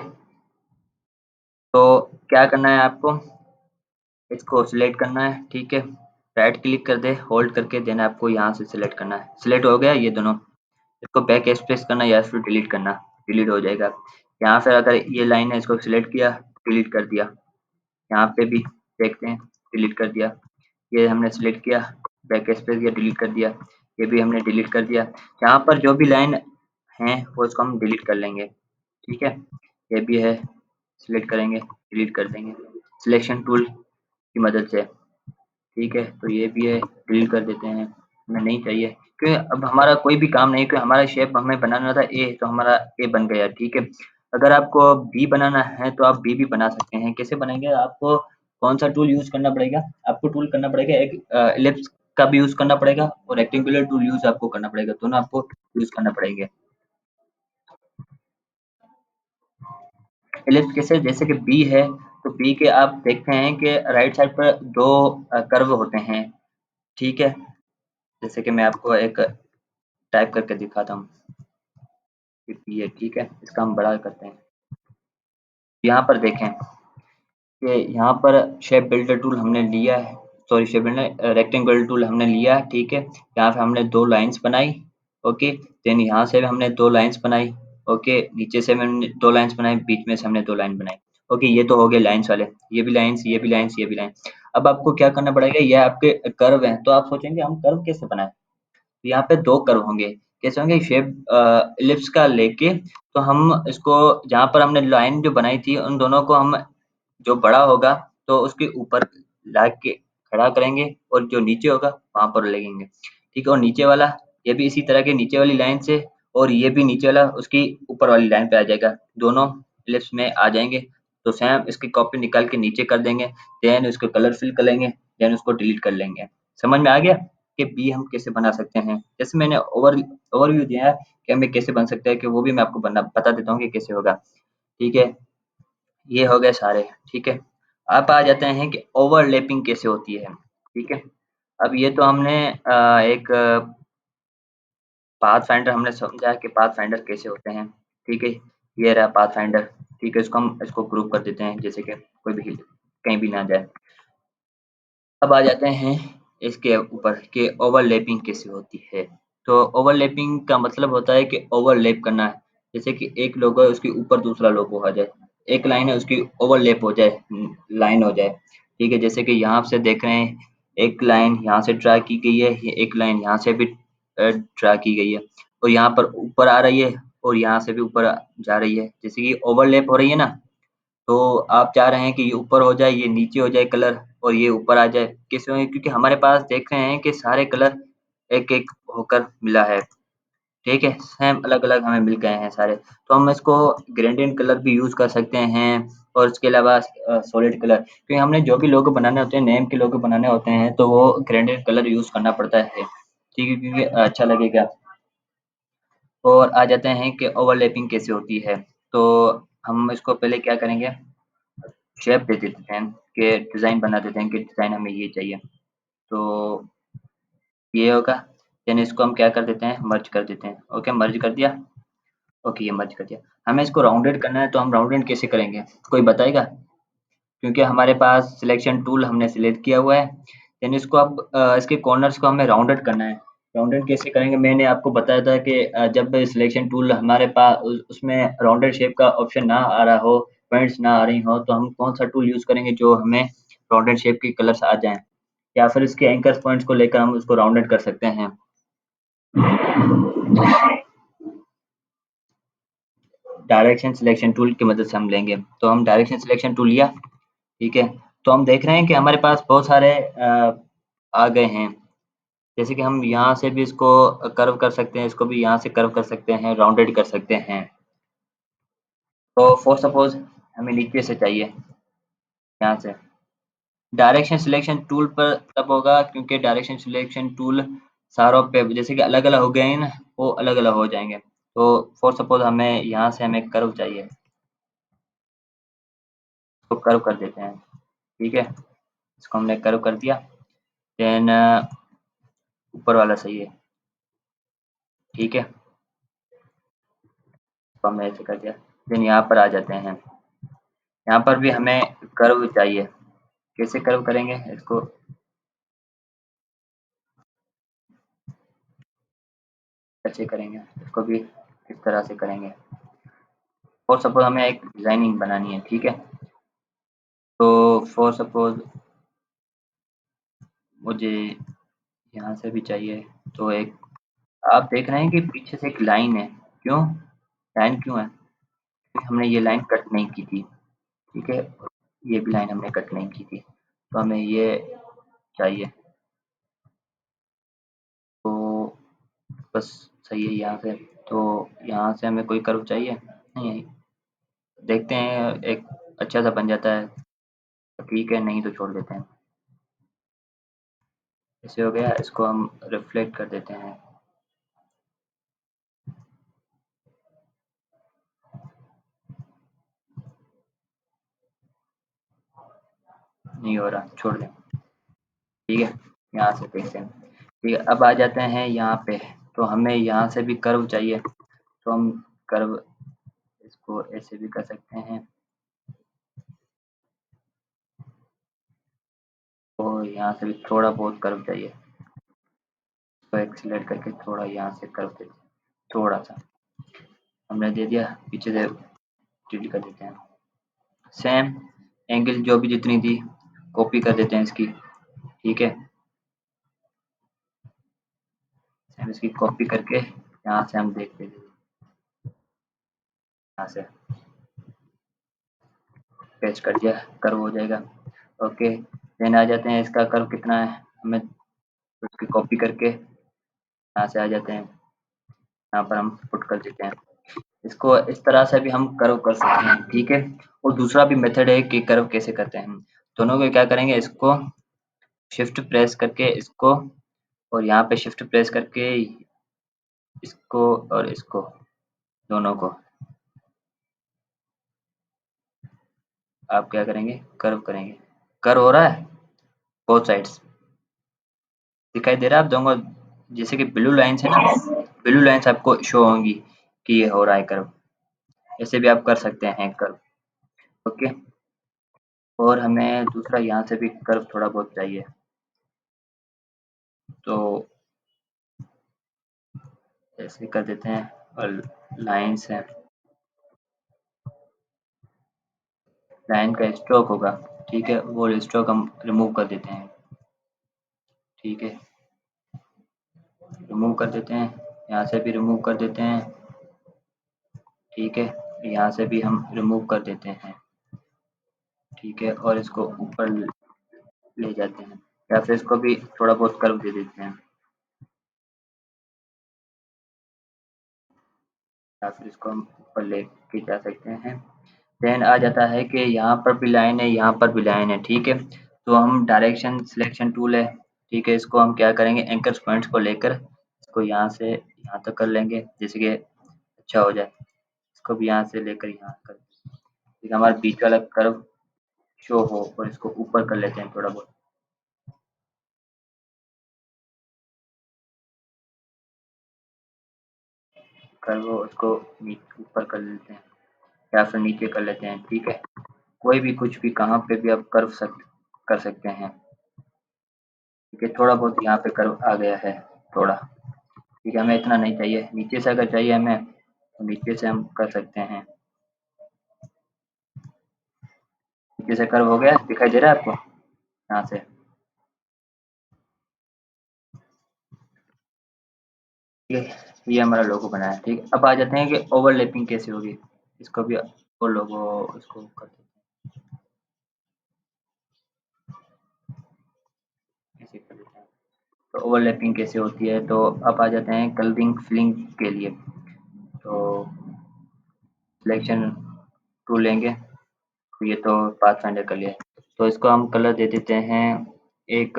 तो क्या करना है आपको, इसको सिलेक्ट करना है, ठीक है। राइट क्लिक कर दे, होल्ड करके देना आपको, यहाँ से सिलेक्ट करना है। सिलेक्ट हो गया ये दोनों, इसको बैक स्पेस करना या फिर डिलीट करना, डिलीट हो जाएगा। यहाँ पे अगर ये लाइन है, इसको सिलेक्ट किया, डिलीट कर दिया। यहाँ पे भी देखते हैं, डिलीट कर दिया। ये हमने सिलेक्ट किया, बैक स्पेस किया, डिलीट कर दिया। ये भी हमने डिलीट कर दिया। यहाँ पर जो भी लाइन है वो इसको हम डिलीट कर लेंगे, ठीक है। ये भी है, सिलेक्ट करेंगे, डिलीट कर देंगे सिलेक्शन टूल की मदद से, ठीक है। तो ये भी है, डिलीट कर देते हैं, हमें नहीं चाहिए, क्योंकि अब हमारा कोई भी काम नहीं, क्योंकि हमारा शेप हमें बनाना था ए, तो हमारा ए बन गया, ठीक है। अगर आपको बी बनाना है तो आप बी भी बना सकते हैं। कैसे बनाएंगे, आपको कौन सा टूल यूज करना पड़ेगा, आपको टूल करना पड़ेगा एक इलिप्स का भी यूज करना पड़ेगा और रेक्टेंगुलर टूल यूज आपको करना पड़ेगा, दोनों आपको यूज करना पड़ेंगे। इलिप्स कैसे, जैसे कि बी है, तो बी के आप देखते हैं कि राइट साइड पर दो कर्व होते हैं, ठीक है। जैसे कि मैं आपको एक टाइप करके दिखाता हूँ, ये ठीक है, इसका हम बड़ा करते हैं। यहाँ पर देखें कि यहाँ पर शेप बिल्डर टूल हमने लिया है, sorry shape builder rectangular tool हमने लिया है, ठीक है। यहाँ पे हमने दो लाइंस बनाई, ओके। देन यहाँ से भी हमने दो लाइंस बनाई, ओके। नीचे से हमने दो लाइंस बनाई, बीच में से हमने दो लाइन बनाई, ओके। ये तो हो गए लाइंस वाले, ये भी लाइंस, ये भी लाइंस, ये भी लाइन। अब आपको क्या करना पड़ेगा, ये आपके कर्व हैं, तो आप सोचेंगे हम कर्व कैसे बनाए, तो यहाँ पे दो कर्व होंगे। कैसे होंगे, शेप इलिप्स का लेके, तो हम इसको जहाँ पर हमने लाइन जो बनाई थी उन दोनों को हम, जो बड़ा होगा तो उसके ऊपर ला के खड़ा करेंगे, और जो नीचे होगा वहां पर लगेंगे, ठीक है। और नीचे वाला, ये भी इसी तरह के नीचे वाली लाइन से, और ये भी नीचे वाला उसकी ऊपर वाली लाइन पे आ जाएगा, दोनों इलिप्स में आ जाएंगे। तो सेम इसकी कॉपी निकाल के नीचे कर देंगे, देन उसको कलर फिल कर लेंगे, देन उसको डिलीट कर लेंगे। समझ में आ गया कि बी हम कैसे बना सकते हैं। जैसे मैंने ओवरव्यू दिया है कि हमें कैसे बन सकता है, कि वो भी मैं आपको बता देता हूँ कि कैसे होगा, ठीक है। ये हो गए सारे, ठीक है। अब आ जाते हैं कि ओवरलैपिंग कैसे होती है, ठीक है। अब ये तो हमने एक पाथ फाइंडर हमने समझा कि पाथ फाइंडर कैसे होते हैं, ठीक है। ये रहा पाथ फाइंडर, ठीक है। इसको हम इसको ग्रुप कर देते हैं, जैसे कि कोई भी कहीं भी ना जाए। अब आ जाते हैं इसके ऊपर कि ओवरलैपिंग कैसे होती है। तो ओवरलैपिंग का मतलब होता है कि ओवरलैप करना है, जैसे कि एक लोगो है उसके ऊपर दूसरा लोगो आ जाए, एक लाइन है उसकी ओवरलैप हो जाए, लाइन हो जाए, ठीक है। जैसे कि यहाँ से देख रहे हैं, एक लाइन यहाँ से ड्रा की गई है, एक लाइन यहाँ से भी ड्रा की गई है, और यहाँ पर ऊपर आ रही है, और यहाँ से भी ऊपर जा रही है, जैसे कि ओवरलैप हो रही है ना। तो आप चाह रहे हैं कि ये ऊपर हो जाए, ये नीचे हो जाए कलर, और ये ऊपर आ जाए, कैसे होंगे, क्योंकि हमारे पास देख रहे हैं कि सारे कलर एक-एक होकर मिला है, ठीक है? सेम अलग-अलग हमें मिल गए हैं सारे। तो हम इसको ग्रेडिएंट कलर भी यूज़ कर सकते हैं, और उसके अलावा सॉलिड कलर, क्योंकि हमने जो भी लोगो बनाने होते हैं, नेम के लोगो बनाने होते हैं, तो वो ग्रेडिएंट कलर यूज़ करना पड़ता है, ठीक है? क्योंकि अच्छा लगेगा। और आ जाते हैं कि ओवरलैपिंग कैसे होती है। तो हम इसको पहले क्या करेंगे, शेप दे देते हैं कि डिज़ाइन बना देते हैं कि डिज़ाइन हमें ये चाहिए। तो ये होगा, देन इसको हम क्या कर देते हैं, मर्ज कर देते हैं। ओके, मर्ज कर दिया। ओके, ये मर्ज कर दिया। हमें इसको राउंडेड करना है, तो हम राउंडेड कैसे करेंगे, कोई बताएगा? क्योंकि हमारे पास सिलेक्शन टूल हमने सिलेक्ट किया हुआ है, देन इसको अब इसके कॉर्नर्स को हमें राउंडेड करना है। राउंडेड कैसे करेंगे, मैंने आपको बताया था कि जब सिलेक्शन टूल हमारे पास उसमें राउंडेड शेप का ऑप्शन ना आ रहा हो, पॉइंट्स ना आ रही हो, तो हम कौन सा टूल यूज़ करेंगे जो हमें राउंडेड शेप के कलर्स आ जाएँ, या फिर इसके एंकर पॉइंट्स को लेकर हम उसको राउंडेड कर सकते हैं। डायरेक्शन सिलेक्शन टूल की मदद से हम लेंगे, तो हम डायरेक्शन सिलेक्शन टूल लिया, ठीक है। तो हम देख रहे हैं कि हमारे पास बहुत सारे आ गए हैं, जैसे कि हम यहाँ से भी इसको कर्व कर सकते हैं, इसको भी यहाँ से कर्व कर सकते हैं, राउंडेड कर सकते हैं। तो फॉर सपोज हमें नीचे से चाहिए, यहाँ से डायरेक्शन सिलेक्शन टूल पर तब होगा, क्योंकि डायरेक्शन सिलेक्शन टूल सारों पे जैसे कि अलग अलग हो गए हैं ना, वो अलग अलग हो जाएंगे। तो फॉर सपोज हमें यहाँ से हमें कर्व चाहिए, तो कर्व कर देते हैं, ठीक है। इसको हमने कर्व कर दिया, देन ऊपर वाला सही है, ठीक है। इसको हमने ऐसे कर दिया। देन यहाँ पर आ जाते हैं, यहाँ पर भी हमें कर्व चाहिए। कैसे कर्व करेंगे इसको, कैसे करेंगे इसको भी इस तरह से करेंगे। और सपोज हमें एक डिजाइनिंग बनानी है, ठीक है। तो फॉर सपोज मुझे यहाँ से भी चाहिए, तो एक आप देख रहे हैं कि पीछे से एक लाइन है, क्यों लाइन क्यों है, क्योंकि हमने ये लाइन कट नहीं की थी, ठीक है। ये भी लाइन हमने कट नहीं की थी, तो हमें ये चाहिए। तो बस सही है यहाँ से। तो यहाँ से हमें कोई कर्व चाहिए नहीं, देखते हैं एक अच्छा सा बन जाता है तो ठीक है, नहीं तो छोड़ देते हैं। ऐसे हो गया, इसको हम रिफ्लेक्ट कर देते हैं। नहीं हो रहा, छोड़ दें, ठीक है। यहाँ से देखते हैं, ठीक है। अब आ जाते हैं यहाँ पे, तो हमें यहाँ से भी कर्व चाहिए, तो हम कर्व इसको ऐसे भी कर सकते हैं, और यहाँ से भी थोड़ा बहुत कर्व चाहिए, तो एक्सीलेट करके थोड़ा यहाँ से कर्व देते हैं, थोड़ा सा हमने दे दिया, पीछे से डिलीट कर देते हैं। सेम एंगल जो भी जितनी थी कॉपी कर देते हैं इसकी, ठीक है। सेम इसकी कॉपी करके यहाँ से हम देख लेते हैं, यहाँ से पेस्ट कर दिया, कर्व हो जाएगा। ओके, देन आ जाते हैं इसका कर्व कितना है, हमें उसकी कॉपी करके यहाँ से आ जाते हैं, यहाँ पर हम पुट कर देते हैं। इसको इस तरह से भी हम कर्व कर सकते हैं, ठीक है। और दूसरा भी मेथड है कि कर्व कैसे करते हैं हम, दोनों को क्या करेंगे, इसको शिफ्ट प्रेस करके इसको, और यहाँ पे शिफ्ट प्रेस करके इसको और इसको, दोनों को आप क्या करेंगे, कर्व करेंगे। कर्व हो रहा है बोथ साइड्स, दिखाई दे रहा है आप दोनों, जैसे कि ब्लू लाइन्स है ना, ब्लू लाइन्स आपको शो होंगी कि ये हो रहा है कर्व। ऐसे भी आप कर सकते हैं कर्व, ओके। और हमें दूसरा यहाँ से भी कर्व थोड़ा बहुत चाहिए, तो ऐसे कर देते हैं। और लाइन्स है, लाइन का स्ट्रोक होगा, ठीक है, वो स्ट्रोक हम रिमूव कर देते हैं, ठीक है। रिमूव कर देते हैं, यहाँ से भी रिमूव कर देते हैं, ठीक है। यहाँ से भी हम रिमूव कर देते हैं, ठीक है। और इसको ऊपर ले जाते हैं, या फिर इसको भी थोड़ा बहुत कर्व दे देते हैं, या फिर इसको हम ऊपर लेके जा सकते हैं। देन आ जाता है कि यहाँ पर भी लाइन है, यहाँ पर भी लाइन है, ठीक है। तो हम डायरेक्शन सिलेक्शन टूल है, ठीक है, इसको हम क्या करेंगे, एंकर पॉइंट्स को लेकर इसको यहाँ से यहाँ तक कर लेंगे, जैसे कि अच्छा हो जाए। इसको भी यहाँ से लेकर यहाँ कर, ठीक है, हमारा बीच वाला कर्व शो हो, और इसको ऊपर कर लेते हैं थोड़ा बहुत, कर्व हो उसको ऊपर कर लेते हैं, या फिर नीचे कर लेते हैं, ठीक है। कोई भी कुछ भी कहाँ पे भी आप कर्व कर सकते हैं, ठीक है। थोड़ा बहुत यहाँ पे कर्व आ गया है थोड़ा, ठीक है। हमें इतना नहीं चाहिए, नीचे से अगर चाहिए हमें तो नीचे से हम कर सकते हैं। नीचे से कर्व हो गया, दिखाई दे रहा है आपको यहाँ से, ठीक है। ये हमारा लोगो बना है, ठीक है। अब आ जाते हैं कि ओवरलैपिंग कैसे होगी, इसको भी और लोगो इसको कर देते हैं, ऐसे कर देते हैं। तो ओवरलैपिंग कैसे होती है, तो अब आ जाते हैं कलरिंग फिलिंग के लिए। तो सिलेक्शन टूल लेंगे, तो ये तो पाथ फाइंडर कर लिया, तो इसको हम कलर दे देते हैं, एक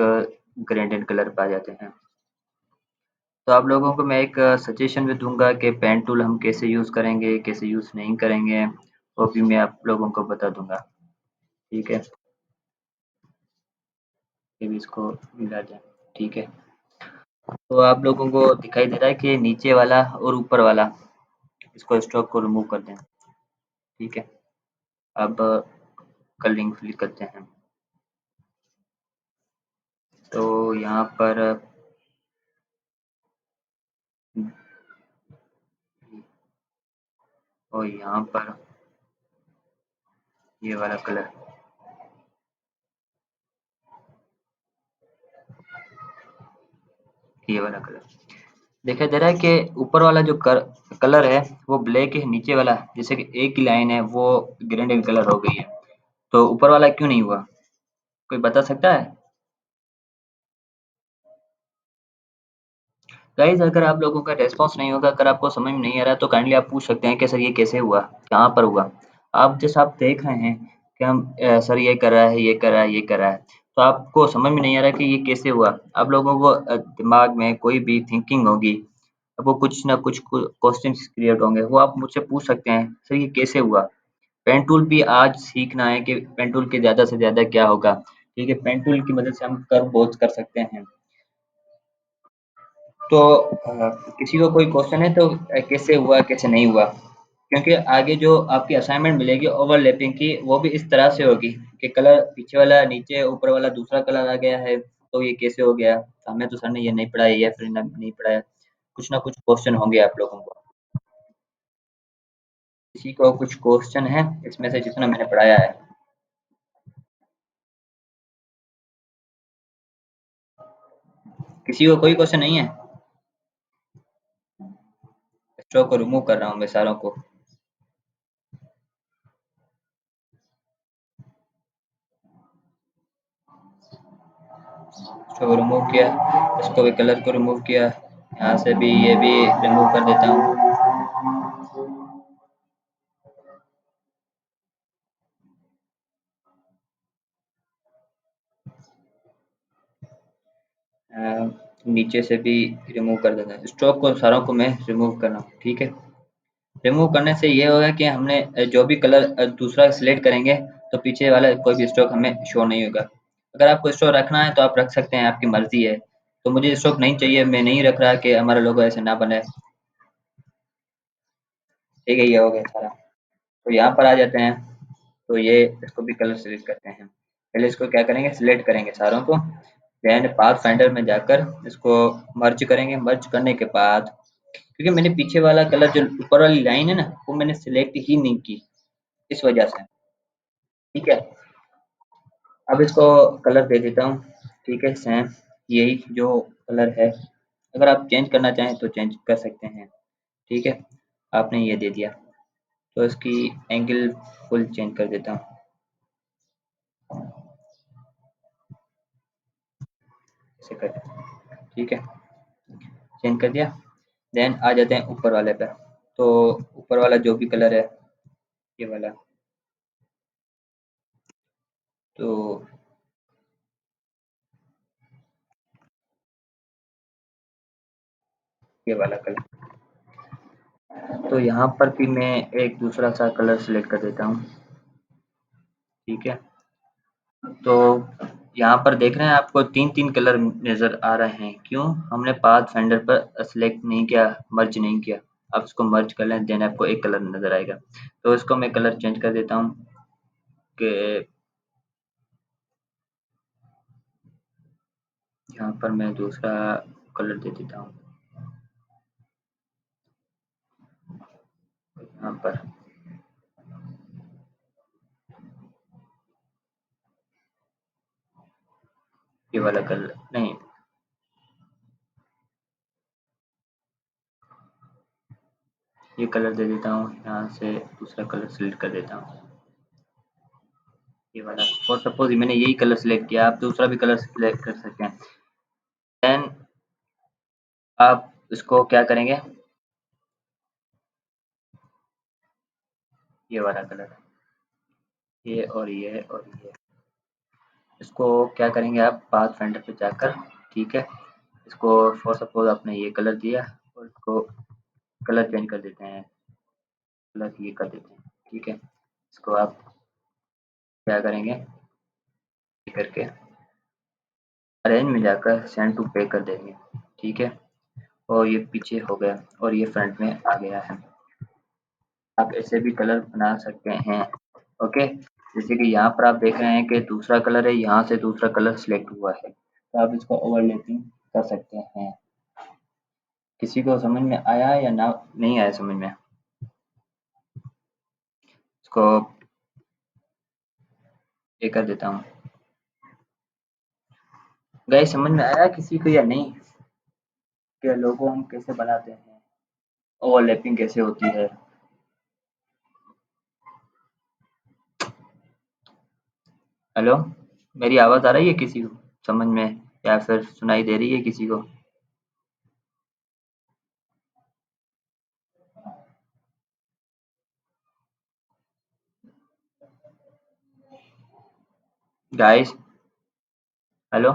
ग्रेडिएंट कलर पे आ जाते हैं। तो आप लोगों को मैं एक सजेशन भी दूंगा कि पेन टूल हम कैसे यूज़ करेंगे, कैसे यूज़ नहीं करेंगे, वो भी मैं आप लोगों को बता दूंगा, ठीक है। ये भी इसको मिला दें, ठीक है। तो आप लोगों को दिखाई दे रहा है कि नीचे वाला और ऊपर वाला इसको स्ट्रोक को रिमूव कर दें। ठीक है, अब कलरिंग फिल करते हैं। तो यहाँ पर और यहाँ पर ये वाला कलर, ये वाला कलर दिखाई दे रहा है कि ऊपर वाला जो कलर है वो ब्लैक है, नीचे वाला जैसे कि एक ही लाइन है वो ग्रेनाइट कलर हो गई है, तो ऊपर वाला क्यों नहीं हुआ, कोई बता सकता है? गाइस अगर आप लोगों का रेस्पॉन्स नहीं होगा, अगर आपको समझ में नहीं आ रहा है तो काइंडली आप पूछ सकते हैं कि सर ये कैसे हुआ, कहाँ पर हुआ। आप जैसे आप देख रहे हैं कि हम सर ये कर रहा है, ये कर रहा है, ये कर रहा है, तो आपको समझ में नहीं आ रहा कि ये कैसे हुआ। आप लोगों को दिमाग में कोई भी थिंकिंग होगी, वो कुछ ना कुछ क्वेश्चंस क्रिएट होंगे, वो आप मुझसे पूछ सकते हैं सर ये कैसे हुआ। पेन टूल भी आज सीखना है कि पेन टूल के ज़्यादा से ज़्यादा क्या होगा। ठीक है, पेन टूल की मदद से हम कर्व बहुत कर सकते हैं। तो किसी को कोई क्वेश्चन है तो कैसे हुआ कैसे नहीं हुआ, क्योंकि आगे जो आपकी असाइनमेंट मिलेगी ओवरलैपिंग की वो भी इस तरह से होगी कि कलर पीछे वाला नीचे, ऊपर वाला दूसरा कलर आ गया है, तो ये कैसे हो गया, हमें तो सर ने ये नहीं पढ़ाया या फिर नहीं पढ़ाया। कुछ ना कुछ क्वेश्चन होंगे आप लोगों को। किसी को कुछ क्वेश्चन है इसमें से जितना मैंने पढ़ाया है? किसी को कोई क्वेश्चन नहीं है? स्टॉक को रिमूव कर रहा हूँ मैं सारों को। इसको रिमूव किया, इसको भी कलर को रिमूव किया, यहाँ से भी ये भी रिमूव कर देता हूँ। नीचे से भी रिमूव कर देता हूँ, स्ट्रोक को सारों को मैं रिमूव कर रहा हूँ। ठीक है, रिमूव करने से ये होगा कि हमने जो भी कलर दूसरा सिलेक्ट करेंगे तो पीछे वाला कोई भी स्ट्रोक हमें शो नहीं होगा। अगर आपको स्ट्रोक रखना है तो आप रख सकते हैं, आपकी मर्जी है। तो मुझे स्ट्रोक नहीं चाहिए, मैं नहीं रख रहा कि हमारा लोगो ऐसे ना बने। ठीक है, ये हो गया सारा। तो यहाँ पर आ जाते हैं, तो ये इसको भी कलर सेलेक्ट करते हैं। पहले इसको क्या करेंगे, सिलेक्ट करेंगे सारों को, देन पाथ फाइंडर में जाकर इसको मर्ज करेंगे। मर्ज करने के बाद क्योंकि मैंने पीछे वाला कलर जो ऊपर वाली लाइन है ना वो मैंने सिलेक्ट ही नहीं की, इस वजह से। ठीक है, अब इसको कलर दे देता हूँ। ठीक है, सेम यही जो कलर है, अगर आप चेंज करना चाहें तो चेंज कर सकते हैं। ठीक है, आपने ये दे दिया तो इसकी एंगल फुल चेंज कर देता हूँ। ऐसे कर, ठीक है, चेंज कर दिया। देन आ जाते हैं ऊपर वाले पे। तो ऊपर वाला जो भी कलर है, ये वाला, तो ये वाला कलर, तो यहाँ पर भी मैं एक दूसरा सा कलर सिलेक्ट कर देता हूँ। ठीक है, तो यहाँ पर देख रहे हैं आपको तीन तीन कलर नज़र आ रहे हैं, क्यों? हमने पाथ फाइंडर पर सिलेक्ट नहीं किया, मर्ज नहीं किया। आप इसको मर्ज कर लें, देन आपको एक कलर नज़र आएगा। तो इसको मैं कलर चेंज कर देता हूँ कि यहाँ पर मैं दूसरा कलर दे देता हूँ। यहाँ पर ये वाला कलर नहीं, ये कलर दे देता हूँ। यहाँ से दूसरा कलर सिलेक्ट कर देता हूँ, ये वाला। और सपोज मैंने यही कलर सिलेक्ट किया, आप दूसरा भी कलर सिलेक्ट कर सकते हैं। देन आप इसको क्या करेंगे, ये वाला कलर, ये और ये और ये, इसको क्या करेंगे आप पाथ फाइंडर पे जाकर। ठीक है, इसको फॉर सपोज आपने ये कलर दिया और इसको कलर चेंज कर देते हैं, कलर ये कर देते हैं। ठीक है, इसको आप क्या करेंगे, ये करके अरेंज में जाकर सेंड टू पे कर देंगे। ठीक है, और ये पीछे हो गया और ये फ्रंट में आ गया है। आप ऐसे भी कलर बना सकते हैं। ओके, जैसे कि यहाँ पर आप देख रहे हैं कि दूसरा कलर है, यहाँ से दूसरा कलर सिलेक्ट हुआ है, तो आप इसको ओवरलैपिंग कर सकते हैं। किसी को समझ में आया या ना नहीं आया समझ में? इसको ये कर देता हूँ। गाइस समझ में आया किसी को या नहीं कि लोगो हम कैसे बनाते हैं, ओवरलैपिंग कैसे होती है? हेलो, मेरी आवाज़ आ रही है किसी को समझ में, या फिर सुनाई दे रही है किसी को? Guys, hello.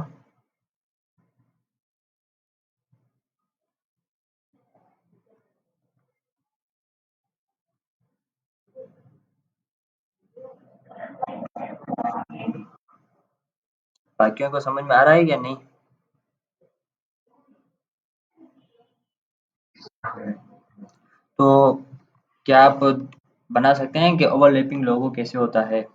बाकियों को समझ में आ रहा है या नहीं? तो क्या आप बना सकते हैं कि ओवरलैपिंग लोगो कैसे होता है?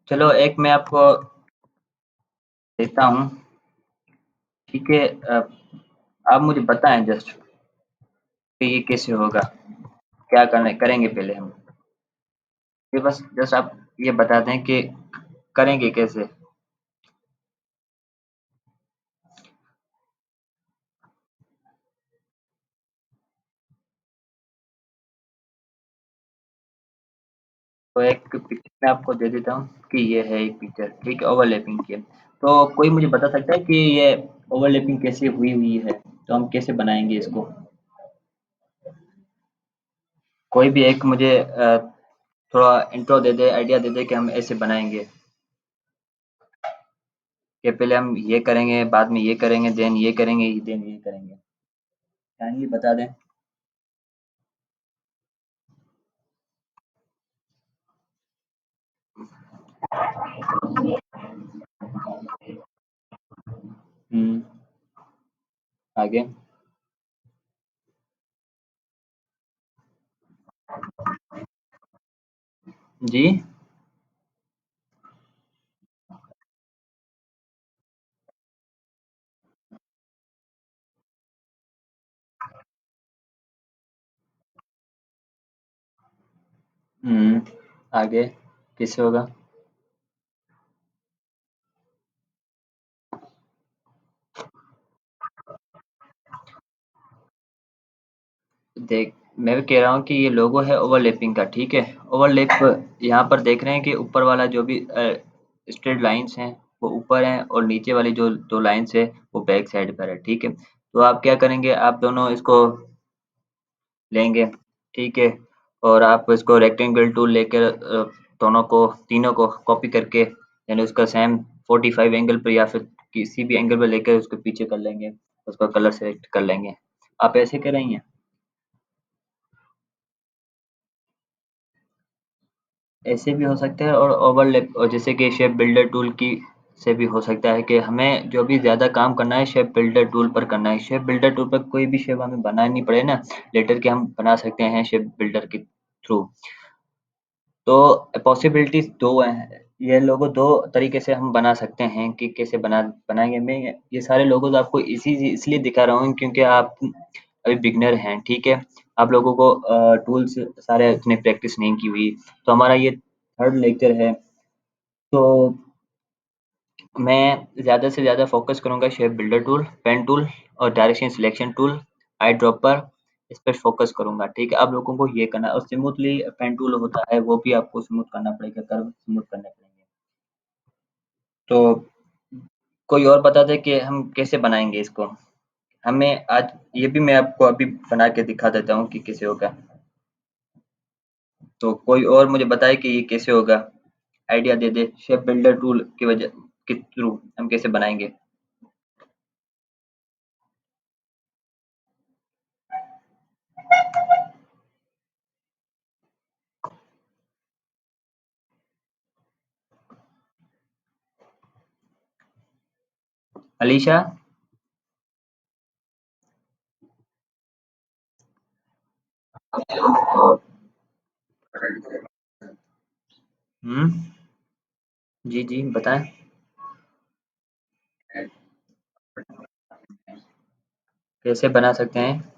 चलो एक मैं आपको देता हूँ, ठीक है? आप मुझे बताएं जस्ट कि ये कैसे होगा, क्या करने करेंगे पहले हम। ये बस जस्ट आप ये बता दें कि करेंगे कैसे। तो एक पिक्चर मैं आपको दे देता हूँ कि ये है एक पिक्चर, ठीक है, ओवरलैपिंग की। तो कोई मुझे बता सकता है कि ये ओवरलैपिंग कैसे हुई हुई है, तो हम कैसे बनाएंगे इसको? कोई भी एक मुझे थोड़ा इंट्रो दे दे, आइडिया दे दे कि हम ऐसे बनाएंगे, कि पहले हम ये करेंगे, बाद में ये करेंगे, देन ये करेंगे, देन ये करेंगे। काइंडली बता दें। हम्म। आगे। जी। हम्म। आगे किससे होगा? देख, मैं भी कह रहा हूँ कि ये लोगो है ओवरलैपिंग का, ठीक है। ओवरलैप यहाँ पर देख रहे हैं कि ऊपर वाला जो भी स्ट्रेट लाइंस हैं वो ऊपर हैं, और नीचे वाली जो दो लाइंस है वो बैक साइड पर है, ठीक है। तो आप क्या करेंगे, आप दोनों इसको लेंगे, ठीक है, और आप इसको रेक्टेंगल टूल लेकर दोनों को, तीनों को कॉपी करके, यानी उसका सेम 45 एंगल पर या फिर किसी भी एंगल पर लेकर उसको पीछे कर लेंगे, उसका कलर सेलेक्ट कर लेंगे। आप ऐसे करेंगे? ऐसे भी हो सकता है, और ओवरलैप, और जैसे कि शेप बिल्डर टूल की से भी हो सकता है कि हमें जो भी ज़्यादा काम करना है शेप बिल्डर टूल पर करना है। शेप बिल्डर टूल पर कोई भी शेप हमें बनानी पड़े ना, लेटर के हम बना सकते हैं शेप बिल्डर के थ्रू। तो पॉसिबिलिटीज़ 2 हैं। ये लोगो 2 तरीके से हम बना सकते हैं कि कैसे बनाएँगे। मैं ये सारे लोगोज़ आपको इसलिए दिखा रहा हूँ क्योंकि आप अभी बिगिनर हैं, ठीक है? आप लोगों को टूल्स सारे इतने प्रैक्टिस नहीं की हुई। तो हमारा ये 3rd लेक्चर है। तो मैं ज़्यादा से ज़्यादा फ़ोकस करूँगा shape builder tool, pen tool और direction selection tool, eye dropper, इस पे फ़ोकस करूँगा, ठीक है? आप लोगों को ये करना है, और स्मूथली पेन टूल होता है, वो भी आपको स्मूथ करना पड़ेगा, कर्व स्मूथ करने पड़ेंगे। तो कोई और बता दे कि हम कैसे बनाएँगे इसको? हमें आज ये भी मैं आपको अभी बना के दिखा देता हूँ कि कैसे होगा। तो कोई और मुझे बताए कि ये कैसे होगा? आइडिया दे दे, शेप बिल्डर टूल की वजह के थ्रू हम कैसे बनाएँगे? अलीशा? हुँ, जी, जी, बताएँ। कैसे बना सकते हैं?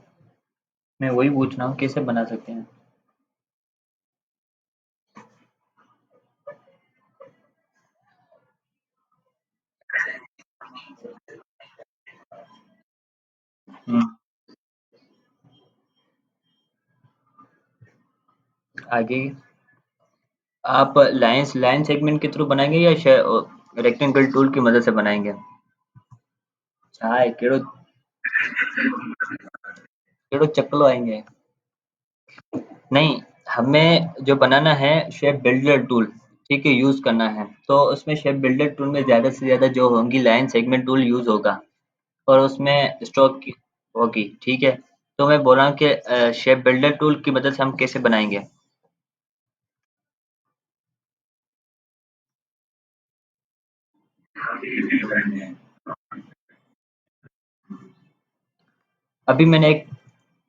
मैं वही पूछ रहा हूँ, कैसे बना सकते हैं? हुँ, आगे आप लाइन सेगमेंट के थ्रू बनाएँगे या रेक्टेंगल टूल की मदद से बनाएँगे? छाए केड़ो चकलो आएँगे। नहीं, हमें जो बनाना है शेप बिल्डर टूल, ठीक है, यूज़ करना है। तो उसमें शेप बिल्डर टूल में ज़्यादा से ज़्यादा जो होंगी लाइन सेगमेंट टूल यूज़ होगा और उसमें स्ट्रोक की होगी, ठीक है? तो मैं बोल रहा हूँ कि शेप बिल्डर टूल की मदद से हम कैसे बनाएँगे? अभी मैंने एक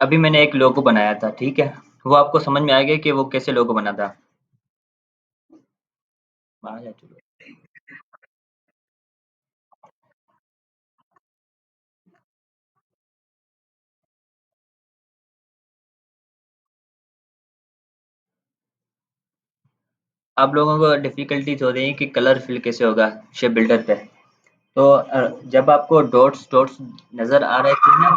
अभी मैंने एक लोगो बनाया था, ठीक है? वो आपको समझ में आ गया कि वो कैसे लोगो बना था? आ जा चलो। आप लोगों को डिफ़िकल्टीज़ हो रही है कि कलर फिल कैसे होगा शेप बिल्डर पे। तो जब आपको डॉट्स डॉट्स नज़र आ रहे थे ना।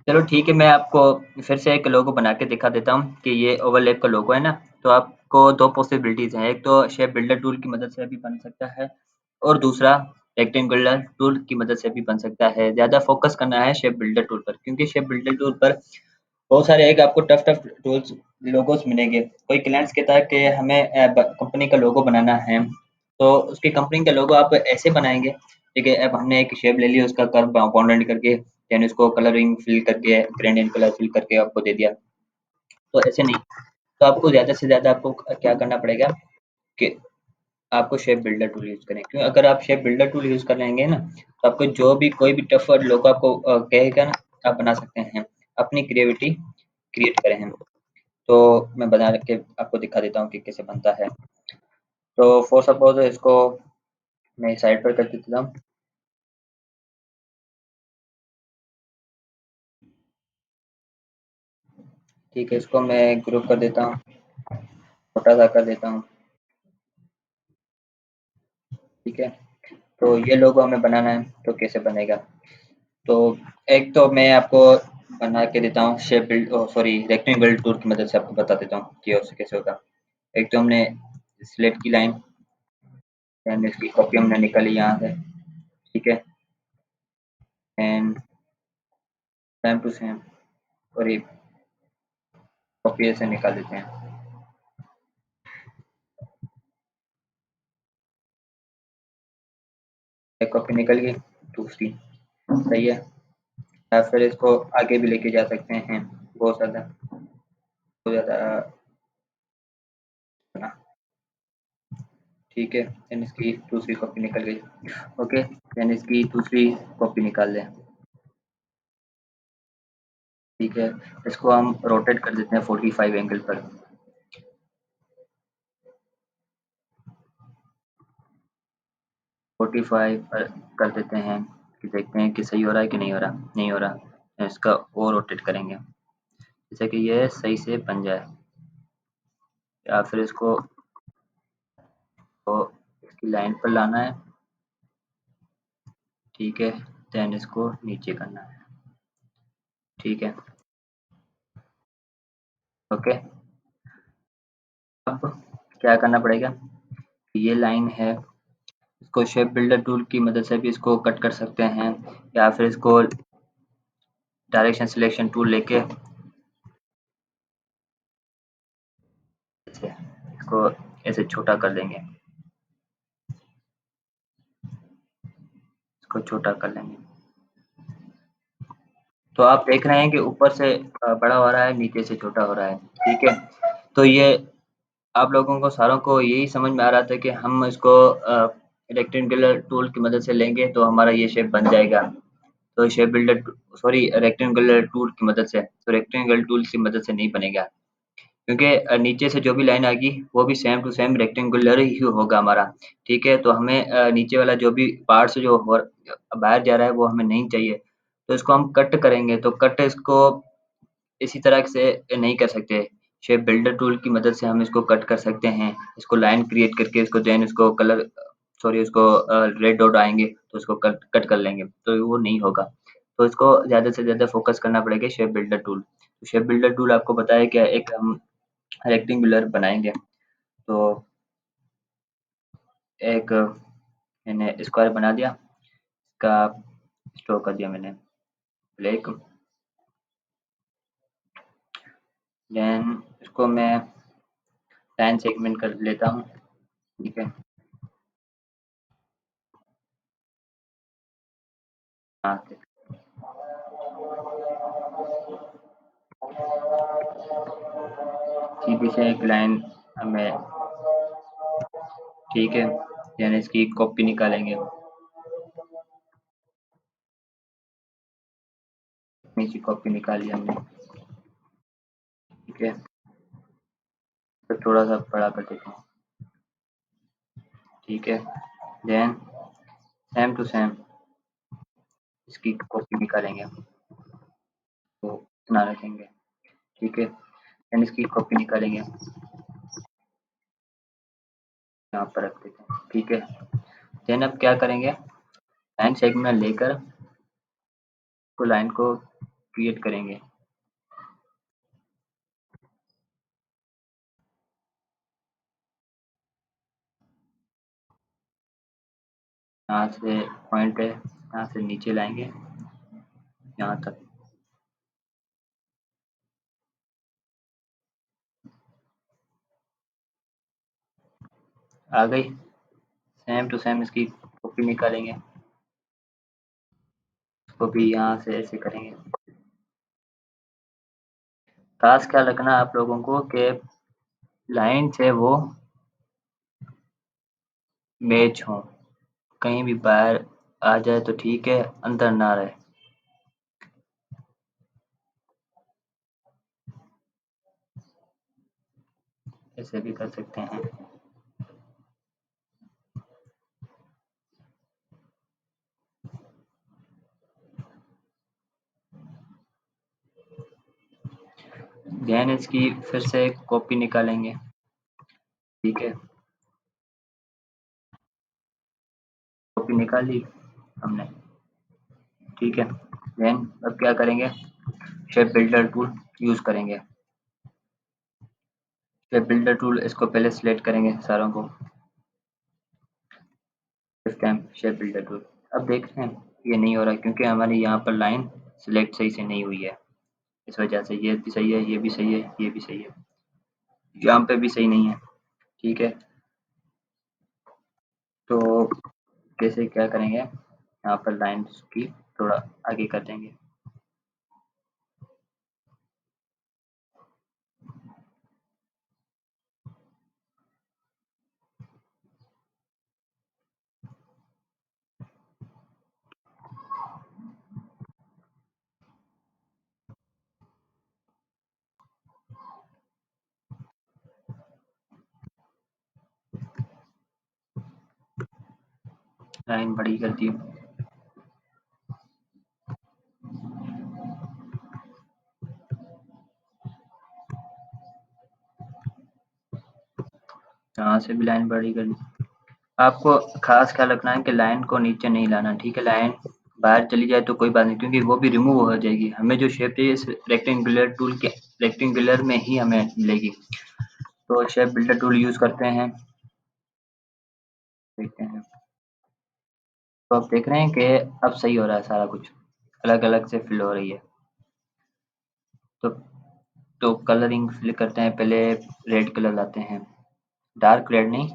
चलो ठीक है, मैं आपको फिर से एक लोगो बना के दिखा देता हूँ कि ये ओवरलैप का लोगो है ना, तो आपको 2 पॉसिबिलिटीज़ हैं, एक तो शेप बिल्डर टूल की मदद से भी बन सकता है और दूसरा रेक्टेंगुलर टूल की मदद से भी बन सकता है। ज़्यादा फ़ोकस करना है शेप बिल्डर टूल पर क्योंकि शेप बिल्डर टूल पर बहुत सारे एक आपको टफ टूल्स लोगोस मिलेंगे। कोई क्लाइंट्स कहता है कि हमें कंपनी का लोगो बनाना है, तो उसकी कंपनी का लोगो आप ऐसे बनाएँगे, ठीक है? अब हमने एक शेप ले ली, उसका कर्व कंपाउंडेड करके यानी उसको कलरिंग फिल करके ग्रेडिएंट कलर फिल करके आपको दे दिया, तो ऐसे नहीं। तो आपको ज़्यादा से ज़्यादा आपको क्या करना पड़ेगा कि आपको शेप बिल्डर टूल यूज़ करें, क्यों अगर आप शेप बिल्डर टूल यूज़ कर लेंगे ना, तो आपको जो भी कोई भी टफ लोगो आपको कहेगा ना, आप बना सकते हैं। अपनी क्रिएटिविटी क्रिएट करें हम। तो मैं बना के आपको दिखा देता हूँ कि कैसे बनता है। तो फॉर सपोज़ इसको मैं साइड पर कर देता हूँ, ठीक है, इसको मैं ग्रुप कर देता हूँ, छोटा-सा कर देता हूँ, ठीक है। तो ये लोगो हमें बनाना है, तो कैसे बनेगा? तो एक तो मैं आपको बना के देता हूँ shape build sorry rectangle tool की मदद से आपको बता देता हूँ कि उससे कैसे होगा। एक तो हमने स्लेट की लाइन एंड इसकी कॉपी हमने निकाली यहाँ से, ठीक है, एंड सेम टू सेम और ये कॉपी ऐसे निकाल देते हैं। एक कॉपी निकल गई, दूसरी सही है, या फिर इसको आगे भी लेके जा सकते हैं बहुत ज़्यादा ना, ठीक है, देन इसकी दूसरी कॉपी निकल गई, ओके, देन इसकी दूसरी कॉपी निकाल लें, ठीक है, इसको हम रोटेट कर देते हैं 45 एंगल पर, 45 पर कर देते हैं कि देखते हैं कि सही हो रहा है कि नहीं हो रहा, नहीं हो रहा, इसका और रोटेट करेंगे जैसे कि ये सही से बन जाए, या फिर इसको तो इसकी लाइन पर लाना है, ठीक है, देन इसको नीचे करना है, ठीक है, ओके। अब क्या करना पड़ेगा, ये लाइन है, इसको शेप बिल्डर टूल की मदद से भी इसको कट कर सकते हैं या फिर इसको डायरेक्शन सिलेक्शन टूल लेके इसको ऐसे छोटा कर देंगे, इसको छोटा कर लेंगे। तो आप देख रहे हैं कि ऊपर से बड़ा हो रहा है, नीचे से छोटा हो रहा है, ठीक है। तो ये आप लोगों को सारों को यही समझ में आ रहा था कि हम इसको रेक्टेंगुलर टूल की मदद से लेंगे तो हमारा ये शेप बन जाएगा। तो shape builder sorry rectangular tool की मदद से, तो रेक्टेंगल टूल की मदद से नहीं बनेगा, क्योंकि नीचे से जो भी लाइन आएगी वो भी सेम टू सेम रेक्टेंगुलर ही होगा हमारा। ठीक है, तो हमें नीचे वाला जो भी पार्ट्स जो बाहर जा रहा है वो हमें नहीं चाहिए, तो इसको हम कट करेंगे। तो कट इसको इसी तरह से नहीं कर सकते, शेप बिल्डर टूल की मदद से हम इसको कट कर सकते हैं। इसको लाइन क्रिएट करके इसको देन इसको कलर सॉरी उसको रेड डॉट आएंगे तो उसको कट कट कर लेंगे, तो वो नहीं होगा। तो इसको ज़्यादा से ज़्यादा फोकस करना पड़ेगा शेप बिल्डर टूल। तो शेप बिल्डर टूल आपको पता है क्या, एक हम रेक्टेंगुलर बनाएंगे, तो एक मैंने स्क्वायर बना दिया, इसका स्ट्रोक कर दिया मैंने ब्लैक, देन इसको मैं लाइन सेगमेंट कर लेता हूँ। ठीक है, हाँ सीधी से एक लाइन हमें, ठीक है, यानी इसकी कॉपी निकालेंगे, नीचे कॉपी निकाली हमने। ठीक है, तो थोड़ा सा बड़ा कर देते हैं। ठीक है, देन सेम टू सेम इसकी कॉपी निकालेंगे, तो इतना रखेंगे। ठीक है, देन इसकी कॉपी निकालेंगे, यहाँ पर रख देते हैं। ठीक है, देन अब क्या करेंगे, लाइन सेगमेंट लेकर तो लाइन को क्रिएट करेंगे। यहाँ से पॉइंट है, यहाँ से नीचे लाएंगे यहाँ तक। आ गई, सेम टू सेम इसकी कॉपी निकालेंगे, इसको भी यहाँ से ऐसे करेंगे। खास ख्याल रखना आप लोगों को कि लाइन से वो मैच हो, कहीं भी बाहर आ जाए तो ठीक है, अंदर ना रहे। ऐसे भी कर सकते हैं। देन इसकी फिर से कॉपी निकालेंगे। ठीक है, कॉपी निकाल ली हमने। ठीक है, देन अब क्या करेंगे, शेप बिल्डर टूल यूज करेंगे। शेप बिल्डर टूल इसको पहले सिलेक्ट करेंगे सारों को, इस टाइम शेप बिल्डर टूल। अब देख रहे हैं ये नहीं हो रहा, क्योंकि हमारी यहाँ पर लाइन सिलेक्ट सही से नहीं हुई है, इस वजह से। ये भी सही है, ये भी सही है, ये भी सही है, यहाँ पे भी सही नहीं है। ठीक है, तो कैसे क्या करेंगे, यहाँ पर लाइन्स की थोड़ा आगे कर देंगे। लाइन बड़ी कर दी, यहाँ से भी लाइन बड़ी कर दी। आपको खास ख्याल रखना है कि लाइन को नीचे नहीं लाना। ठीक है, लाइन बाहर चली जाए तो कोई बात नहीं, क्योंकि वो भी रिमूव हो जाएगी। हमें जो शेप चाहिए इस रेक्टेंगुलर टूल के रेक्टेंगुलर में ही हमें मिलेगी। तो शेप बिल्डर टूल यूज करते हैं, देखते हैं। तो आप देख रहे हैं कि अब सही हो रहा है, सारा कुछ अलग अलग से फिल हो रही है। तो कलरिंग फिल करते हैं, पहले रेड कलर लाते हैं, डार्क रेड नहीं,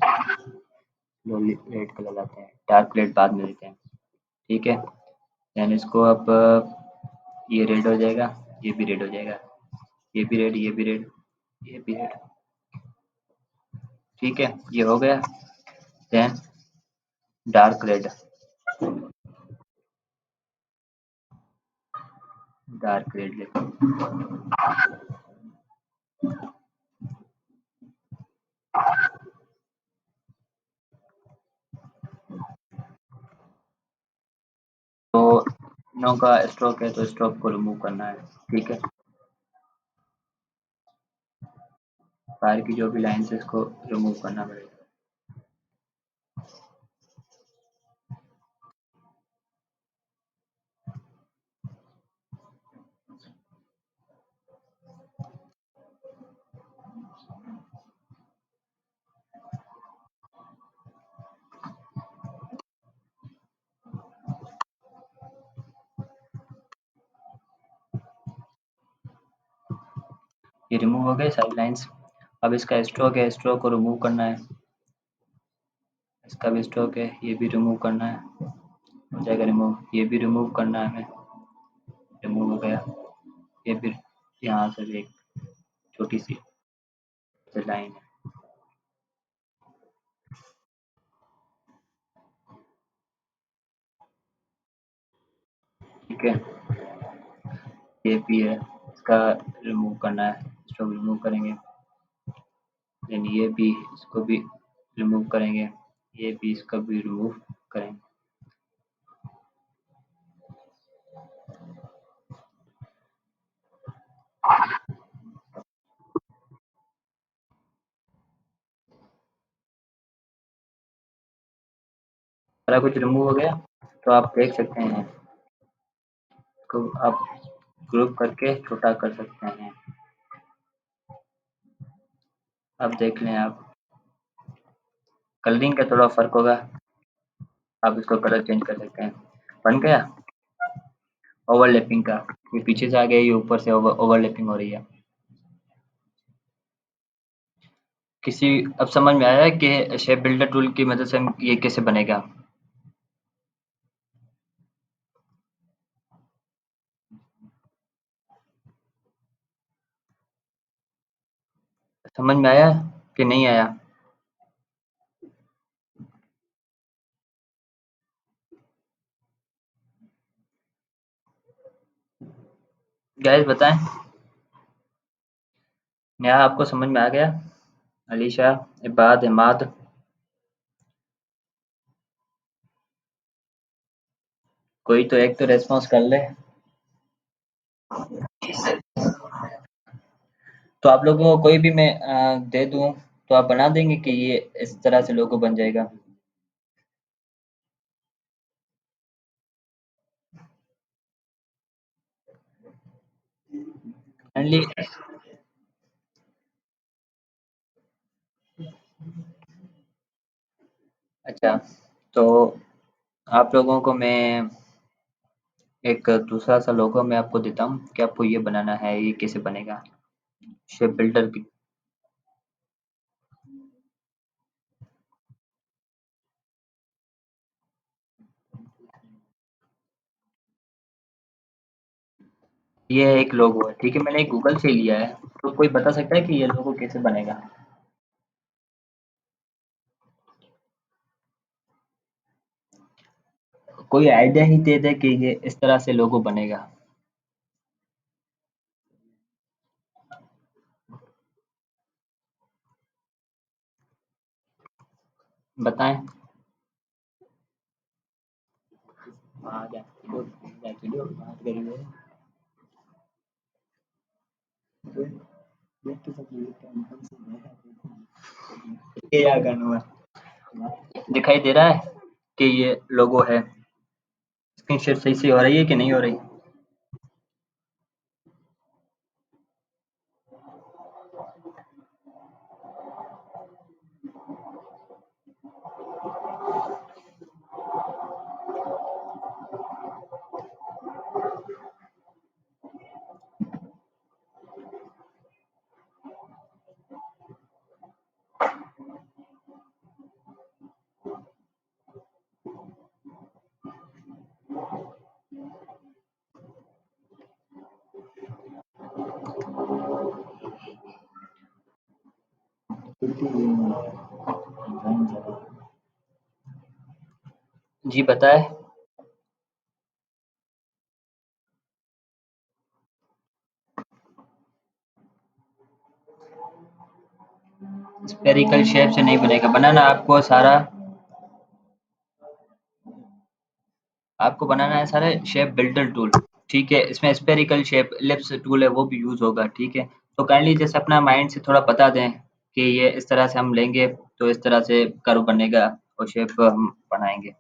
रेड कलर लाते हैं, डार्क रेड बाद में देते हैं। ठीक है, देन इसको अब ये रेड हो जाएगा, ये भी रेड हो जाएगा, ये भी रेड, ये भी रेड, ये भी रेड। ठीक है, ये हो गया। Then dark red, dark red लिखो। तो नो का स्ट्रोक है तो स्ट्रोक को रिमूव करना है। ठीक है, फायर की जो भी लाइन है इसको रिमूव करना पड़ेगा। ये रिमूव हो गए सारी लाइंस। अब इसका स्ट्रोक है, स्ट्रोक को रिमूव करना है। इसका भी स्ट्रोक है, ये भी रिमूव करना है। हो जाएगा रिमूव, ये भी रिमूव करना है हमें। रिमूव हो गया। ये फिर यहाँ से भी एक छोटी सी लाइन है। ठीक है, ये भी है, इसका रिमूव करना है, इसको रिमूव करेंगे। देन ये भी, इसको भी रिमूव करेंगे। ये भी, इसका भी रिमूव करेंगे। सारा कुछ रिमूव हो गया, तो आप देख सकते हैं इसको आप ग्रुप करके छोटा कर सकते हैं। अब देख लें आप, कलरिंग का थोड़ा फर्क होगा, आप इसको कलर चेंज कर सकते हैं। बन गया ओवरलैपिंग का, ये पीछे से आ गया, ये ऊपर से ओवरलैपिंग हो रही है। किसी अब समझ में आया कि शेप बिल्डर टूल की मदद से हम ये कैसे बनेगा। समझ में आया कि नहीं आया? गाइस बताएं, नेहा आपको समझ में आ गया? अलीशा, इबाद, इमाद, कोई तो एक तो रेस्पॉन्स कर ले। तो आप लोगों को कोई भी मैं दे दूं तो आप बना देंगे कि ये इस तरह से लोगो बन जाएगा? काइंडली। अच्छा, तो आप लोगों को मैं एक दूसरा सा लोगो मैं आपको देता हूँ कि आपको ये बनाना है, ये कैसे बनेगा शेप बिल्डर की। ये एक लोगो है, ठीक है, मैंने गूगल से लिया है। तो कोई बता सकता है कि ये लोगो कैसे बनेगा? कोई आइडिया ही दे दे कि ये इस तरह से लोगो बनेगा। बताएं। क्या करना है? दिखाई दे रहा है कि ये लोगो है? स्क्रीन शेयर सही से हो रही है कि नहीं हो रही? जी बताए। स्पेरिकल शेप से नहीं बनेगा, बनाना आपको बनाना है सारे शेप बिल्डर टूल। ठीक है, इसमें स्पेरिकल शेप एलिप्स टूल है वो भी यूज होगा। ठीक है, तो काइंडली जैसे अपना माइंड से थोड़ा बता दें कि ये इस तरह से हम लेंगे तो इस तरह से कर्व बनेगा और शेप हम बनाएंगे।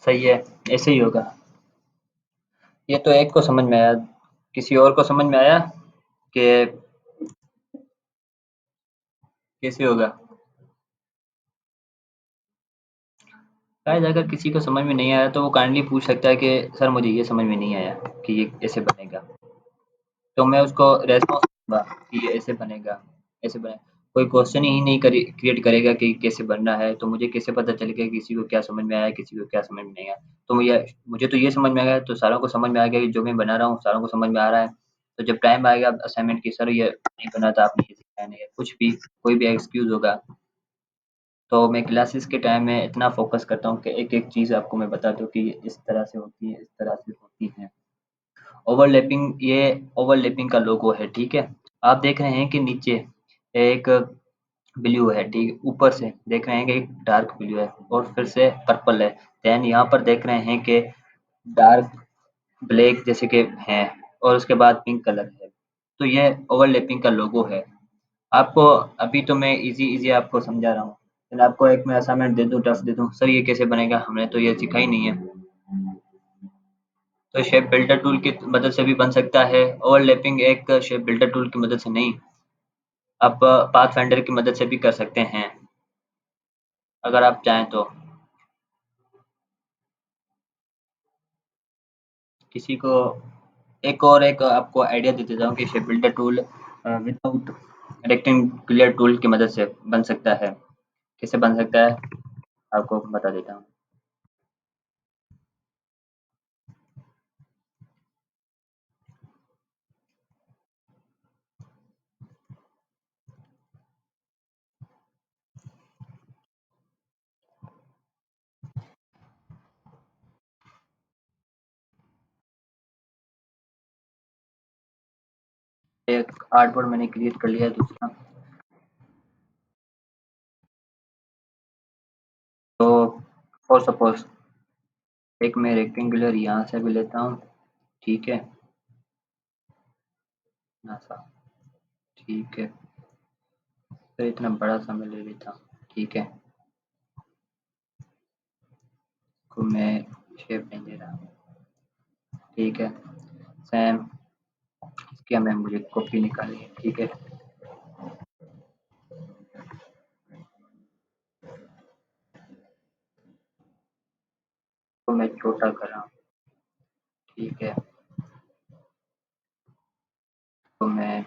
सही है, ऐसे ही होगा। ये तो एक को समझ में आया, किसी और को समझ में आया कि कैसे होगा? शायद अगर किसी को समझ में नहीं आया तो वो काइंडली पूछ सकता है कि सर मुझे ये समझ में नहीं आया कि ये कैसे बनेगा। तो मैं उसको रेस्पॉन्स दूँगा कि ये ऐसे बनेगा, ऐसे बने। कोई क्वेश्चन ही नहीं क्रिएट करेगा कि कैसे बनना है, तो मुझे कैसे पता चलेगा कि किसी को क्या समझ में आया, किसी को क्या समझ में नहीं आया। तो मुझे तो ये समझ में आ गया, तो सारों को समझ में आ गया कि जो मैं बना रहा हूँ, सारों को समझ में आ रहा है। तो जब टाइम आएगा असाइनमेंट की, सर ये नहीं बना था, आपने ये सिखाया नहीं है, कुछ भी, कोई भी एक्सक्यूज़ होगा, तो मैं क्लासेस के टाइम में इतना फ़ोकस करता हूँ कि एक-एक चीज़ आपको मैं बता दूँ कि ये इस तरह से होती है, इस तरह से होती है। ओवरलैपिंग, ये ओवरलैपिंग का लोगो है, ठीक है? आप देख रहे हैं कि नीचे एक ब्लू है, ठीक, ऊपर से देख रहे हैं कि एक डार्क ब्लू है और फिर से पर्पल है। देन यहाँ पर देख रहे हैं कि डार्क ब्लैक जैसे कि हैं और उसके बाद पिंक कलर है। तो ये ओवरलैपिंग का लोगो है। आपको अभी तो मैं इजी आपको समझा रहा हूँ। फिर आपको एक मैं असाइनमेंट दे दूँ, टफ दे दूँ, सर ये कैसे बनेगा? हमने तो ये सीखा ही नहीं है। तो शेप बिल्डर टूल की मदद से भी बन सकता है। ओवरलैपिंग एक शेप बिल्डर टूल की मदद से नहीं, आप पाथफाइंडर की मदद से भी कर सकते हैं, अगर आप चाहें तो। किसी को एक आपको आइडिया दे देता हूँ कि shape builder tool without rectangular tool की मदद से बन सकता है। कैसे बन सकता है? आपको बता देता हूँ। एक आर्टबोर्ड मैंने क्रिएट कर लिया है दूसरा। तो फॉर सपोज एक मैं रेक्टेंगुलर यहाँ से भी लेता हूँ, ठीक है, ऐसा, ठीक है, फिर इतना बड़ा सा मैं ले लेता हूँ, ठीक है, को मैं शेप नहीं दे रहा, ठीक है, सेम इसकी हमें मुझे कॉपी निकालनी है, ठीक है, तो मैं छोटा कर रहा हूँ, ठीक है, तो मैं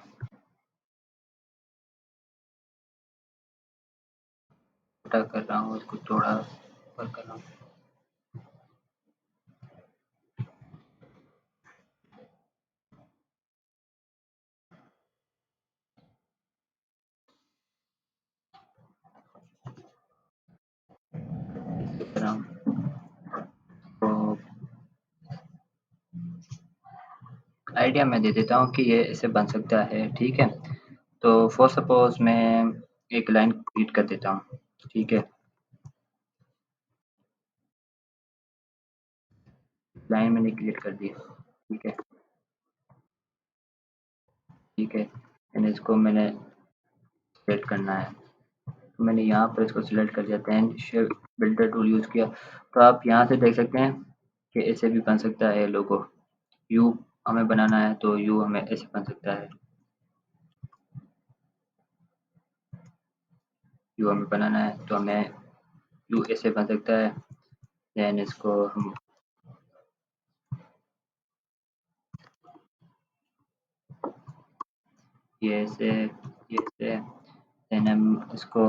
छोटा कर रहा हूँ, उसको थोड़ा ऊपर कर रहा हूँ, ऐसे कर रहा हूँ। तो आइडिया मैं दे देता हूँ कि ये ऐसे बन सकता है, ठीक है। तो फॉर सपोज मैं एक लाइन क्रिएट कर देता हूँ, ठीक है, लाइन मैंने क्रिएट कर दी, ठीक है, ठीक है, मैंने इसको सेलेक्ट करना है, तो मैंने यहाँ पर इसको सिलेक्ट कर दिया, then shape builder tool use किया। तो आप यहाँ से देख सकते हैं कि ऐसे भी बन सकता है लोगो। यू हमें बनाना है तो यू हमें ऐसे बन सकता है, यू हमें बनाना है तो हमें यू ऐसे बन सकता है। दैन इसको हम ये ऐसे देन हम इसको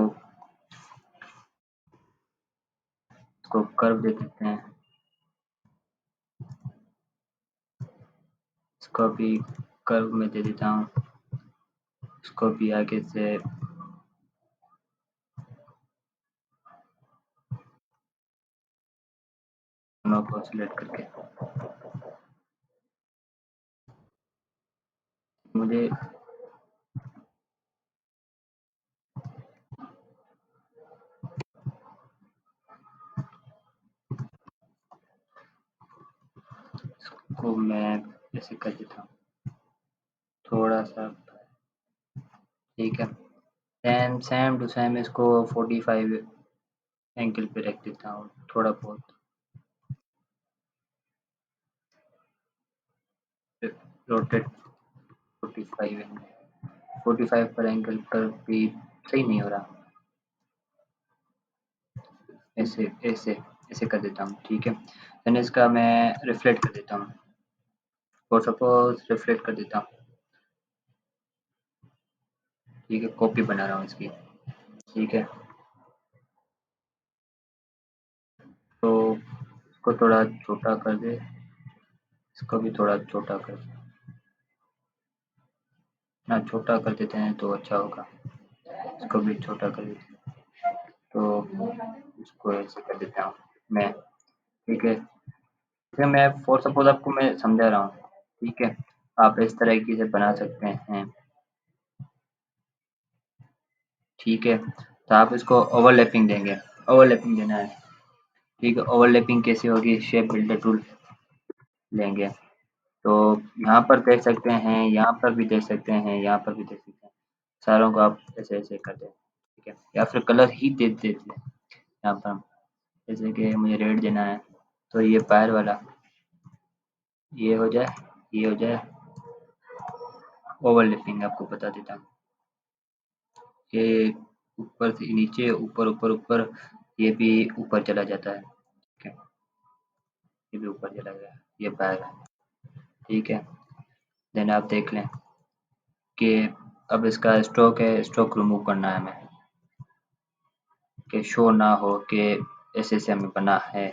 कर्व दे देते हैं, इसको भी कर्व में दे देता हूँ, इसको भी आगे से दोनों को सिलेक्ट करके मुझे इसको मैं ऐसे कर देता हूँ थोड़ा सा, ठीक है। देन सेम टू सेम इसको 45 एंगल पे रख देता हूँ थोड़ा बहुत, रोटेट 45 पर एंगल पर भी सही नहीं हो रहा, ऐसे ऐसे ऐसे कर देता हूँ, ठीक है। देन इसका मैं रिफ्लेक्ट कर देता हूँ, और सपोज रिफ्लेक्ट कर देता हूँ, ठीक है, कॉपी बना रहा हूँ इसकी, ठीक है। तो इसको थोड़ा छोटा कर दे, इसको भी थोड़ा छोटा कर दे, ना छोटा कर देते हैं तो अच्छा होगा, इसको भी छोटा कर देते हैं, तो इसको ऐसे कर देता हूँ मैं, ठीक है। फिर मैं फॉर सपोज आपको मैं समझा रहा हूँ, ठीक है, आप इस तरीके से बना सकते हैं, ठीक है। तो आप इसको ओवरलैपिंग देंगे, ओवरलैपिंग देना है, ठीक है। ओवरलैपिंग कैसे होगी, शेप बिल्डर टूल लेंगे, तो यहाँ पर देख सकते हैं, यहाँ पर भी देख सकते हैं, यहाँ पर भी देख सकते हैं, सारों को आप ऐसे ऐसे कर दें, ठीक है, या फिर कलर ही दे देते हैं यहाँ पर, जैसे कि मुझे रेड देना है, तो ये पैर वाला ये हो जाए, ये हो जाए, ओवरलैपिंग आपको बता देता हूँ, ये ऊपर से नीचे, ऊपर ऊपर ऊपर, ये भी ऊपर चला जाता है, ठीक है, ये भी ऊपर चला गया, ये पैर है, ठीक है। देन आप देख लें कि अब इसका स्ट्रोक है, स्ट्रोक रिमूव करना है हमें, कि शो ना हो कि ऐसे ऐसे हमें बना है,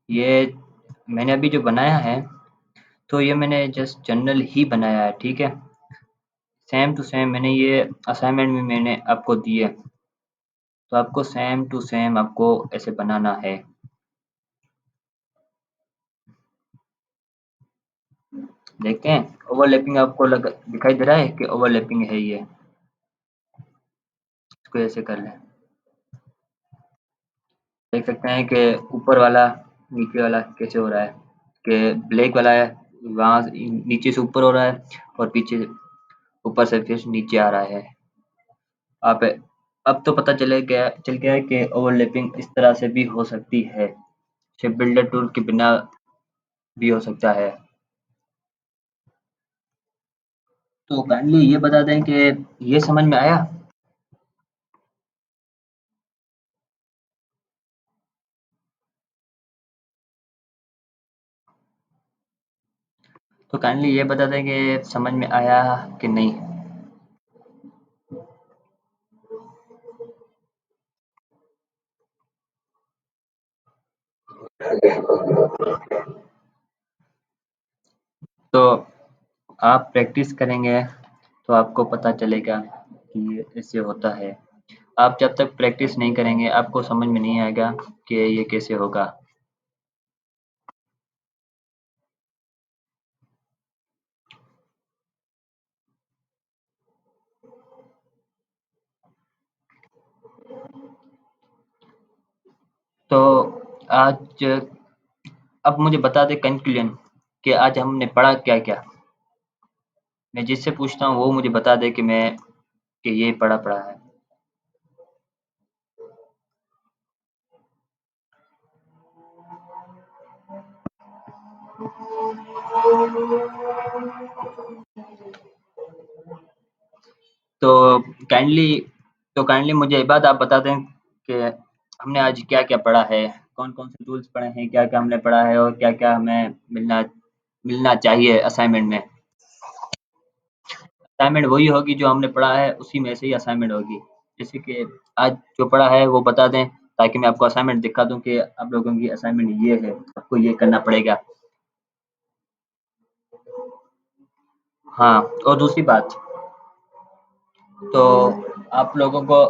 ये मैंने अभी जो बनाया है, तो ये मैंने जस्ट जनरल ही बनाया है, ठीक है। सेम टू सेम मैंने ये असाइनमेंट में मैंने आपको दिए, तो आपको सेम टू सेम आपको ऐसे बनाना है, देखते हैं ओवरलैपिंग आपको दिखाई दे रहा है कि ओवरलैपिंग है ये, इसको ऐसे कर लें, देख सकते हैं कि ऊपर वाला नीचे वाला कैसे हो रहा है, कि ब्लैक वाला है वहाँ नीचे से ऊपर हो रहा है, और पीछे ऊपर से फिर नीचे आ रहा है। आप अब तो पता चल गया है कि ओवरलैपिंग इस तरह से भी हो सकती है, शिप बिल्डर टूल के बिना भी हो सकता है। तो काइंडली ये बता दें कि ये समझ में आया। तो काइंडली ये बता दें कि समझ में आया कि नहीं। तो आप प्रैक्टिस करेंगे तो आपको पता चलेगा कि ये ऐसे होता है। आप जब तक प्रैक्टिस नहीं करेंगे आपको समझ में नहीं आएगा कि ये कैसे होगा। तो आज अब मुझे बता दें कंक्लूजन कि आज हमने पढ़ा क्या-क्या? मैं जिससे पूछता हूँ वो मुझे बता दे कि मैं कि ये पढ़ा है। तो काइंडली मुझे एक बात आप बता दें कि हमने आज क्या-क्या पढ़ा है? कौन-कौन से टूल्स पढ़े हैं, क्या-क्या हमने पढ़ा है और क्या-क्या हमें मिलना मिलना चाहिए असाइनमेंट में। असाइनमेंट वही होगी जो हमने पढ़ा है, उसी में से ही असाइनमेंट होगी। जैसे कि आज जो पढ़ा है वो बता दें, ताकि मैं आपको असाइनमेंट दिखा दूँ कि आप लोगों की असाइनमेंट ये है, आपको ये करना पड़ेगा। हाँ, और दूसरी बात, तो आप लोगों को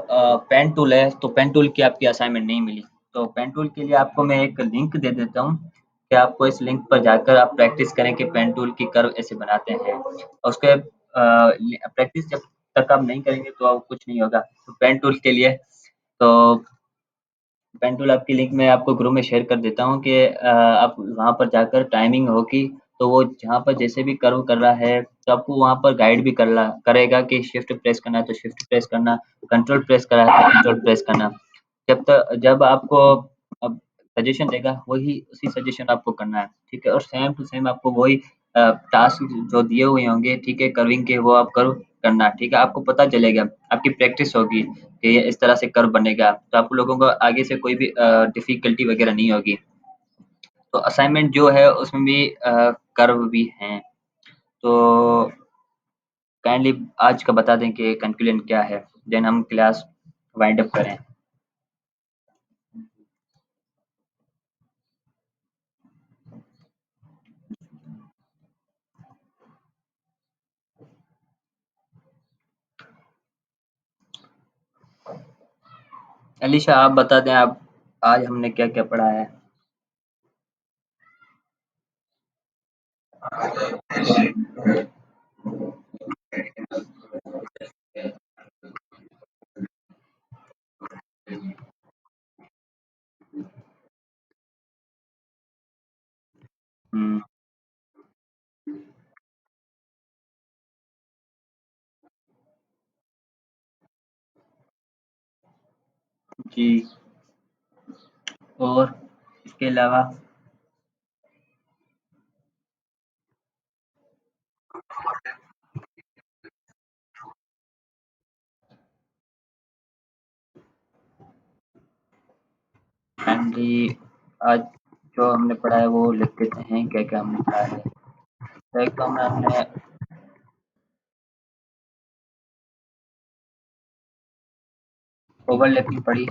पेन टूल है, तो पेन टूल की आपकी असाइनमेंट नहीं मिली। तो पेन टूल के लिए आपको मैं एक लिंक दे देता हूँ, कि आपको इस लिंक पर जाकर आप प्रैक्टिस करें कि पेन टूल की कर्व ऐसे बनाते हैं। और उसके प्रैक्टिस जब तक आप नहीं करेंगे तो आप कुछ नहीं होगा। तो पेन टूल के लिए तो पेन टूल आपकी लिंक मैं आपको ग्रुप में शेयर कर देता हूँ कि आप वहाँ पर जाकर टाइमिंग होगी, तो वो जहाँ पर जैसे भी कर्व कर रहा है, तो आपको वहाँ पर गाइड भी करेगा कि शिफ्ट प्रेस करना है तो शिफ्ट प्रेस करना, कंट्रोल प्रेस करना है तो कंट्रोल प्रेस करना। जब आपको अब सजेशन देगा, वही उसी सजेशन आपको करना है, ठीक है? और सेम टू सेम आपको वही टास्क जो दिए हुए होंगे, ठीक है, कर्विंग के, वो आप कर्व करना, ठीक है? आपको पता चलेगा, आपकी प्रैक्टिस होगी कि ये इस तरह से कर्व बनेगा, तो आप लोगों को आगे से कोई भी डिफ़िकल्टी वगैरह नहीं होगी। तो असाइनमेंट जो है उसमें भी कर्व भी हैं। तो काइंडली आज का बता दें कि कंक्लूजन क्या है, देन हम क्लास वाइंड अप करें। अलीशा आप बता दें, आप आज हमने क्या-क्या पढ़ा है? हुँ, जी। और इसके अलावा काइंडली आज जो हमने पढ़ा है वो लिख देते हैं, क्या-क्या हमने पढ़ा है। तो एक तो हमने ओवरलैपिंग पढ़ी।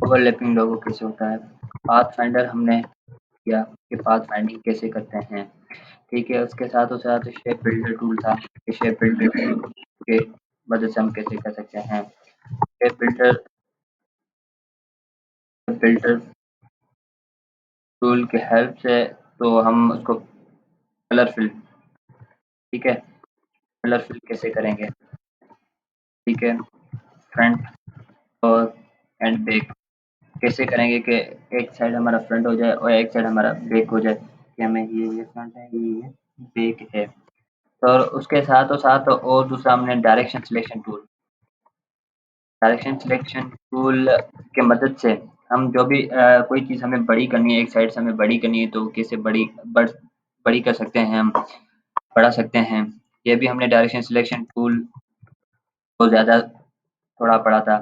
ओवरलैपिंग लोगो कैसे होता है। पाथफाइंडर हमने किया कि पाथफाइंडिंग कैसे करते हैं, ठीक है? उसके साथ शेप बिल्डर टूल था कि शेप बिल्डर टूल के मदद से हम कैसे कर सकते हैं। शेप बिल्डर टूल की हेल्प से तो हम उसको कलर फिल, ठीक है? कलर फिल कैसे करेंगे, ठीक है? फ्रंट और एंड बैक कैसे करेंगे कि एक साइड हमारा फ्रंट हो जाए और एक साइड हमारा बैक हो जाए, कि हमें ये फ्रंट है, ये बैक है। और उसके साथ और दूसरा हमने डायरेक्शन सिलेक्शन टूल के मदद से हम जो भी कोई चीज़ हमें बड़ी करनी है, एक साइड से हमें बड़ी करनी है, तो कैसे बड़ी कर सकते हैं हम, बढ़ा सकते हैं। ये भी हमने डायरेक्शन सिलेक्शन टूल को ज़्यादा थोड़ा पढ़ा था।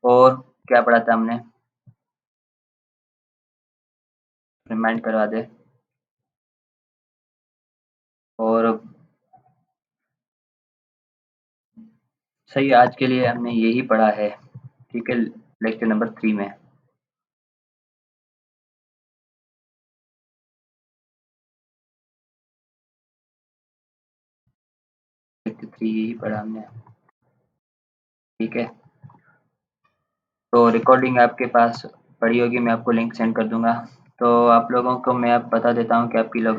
और क्या पढ़ा था हमने, रिमाइंड करवा दें। और सही, आज के लिए हमने यही पढ़ा है, ठीक है? लेक्चर नंबर 3 में। लेक्चर 3 यही पढ़ा हमने, ठीक है? तो रिकॉर्डिंग आपके पास पड़ी होगी, मैं आपको लिंक सेंड कर दूँगा। तो आप लोगों को मैं अब बता देता हूँ कि आपकी लोगों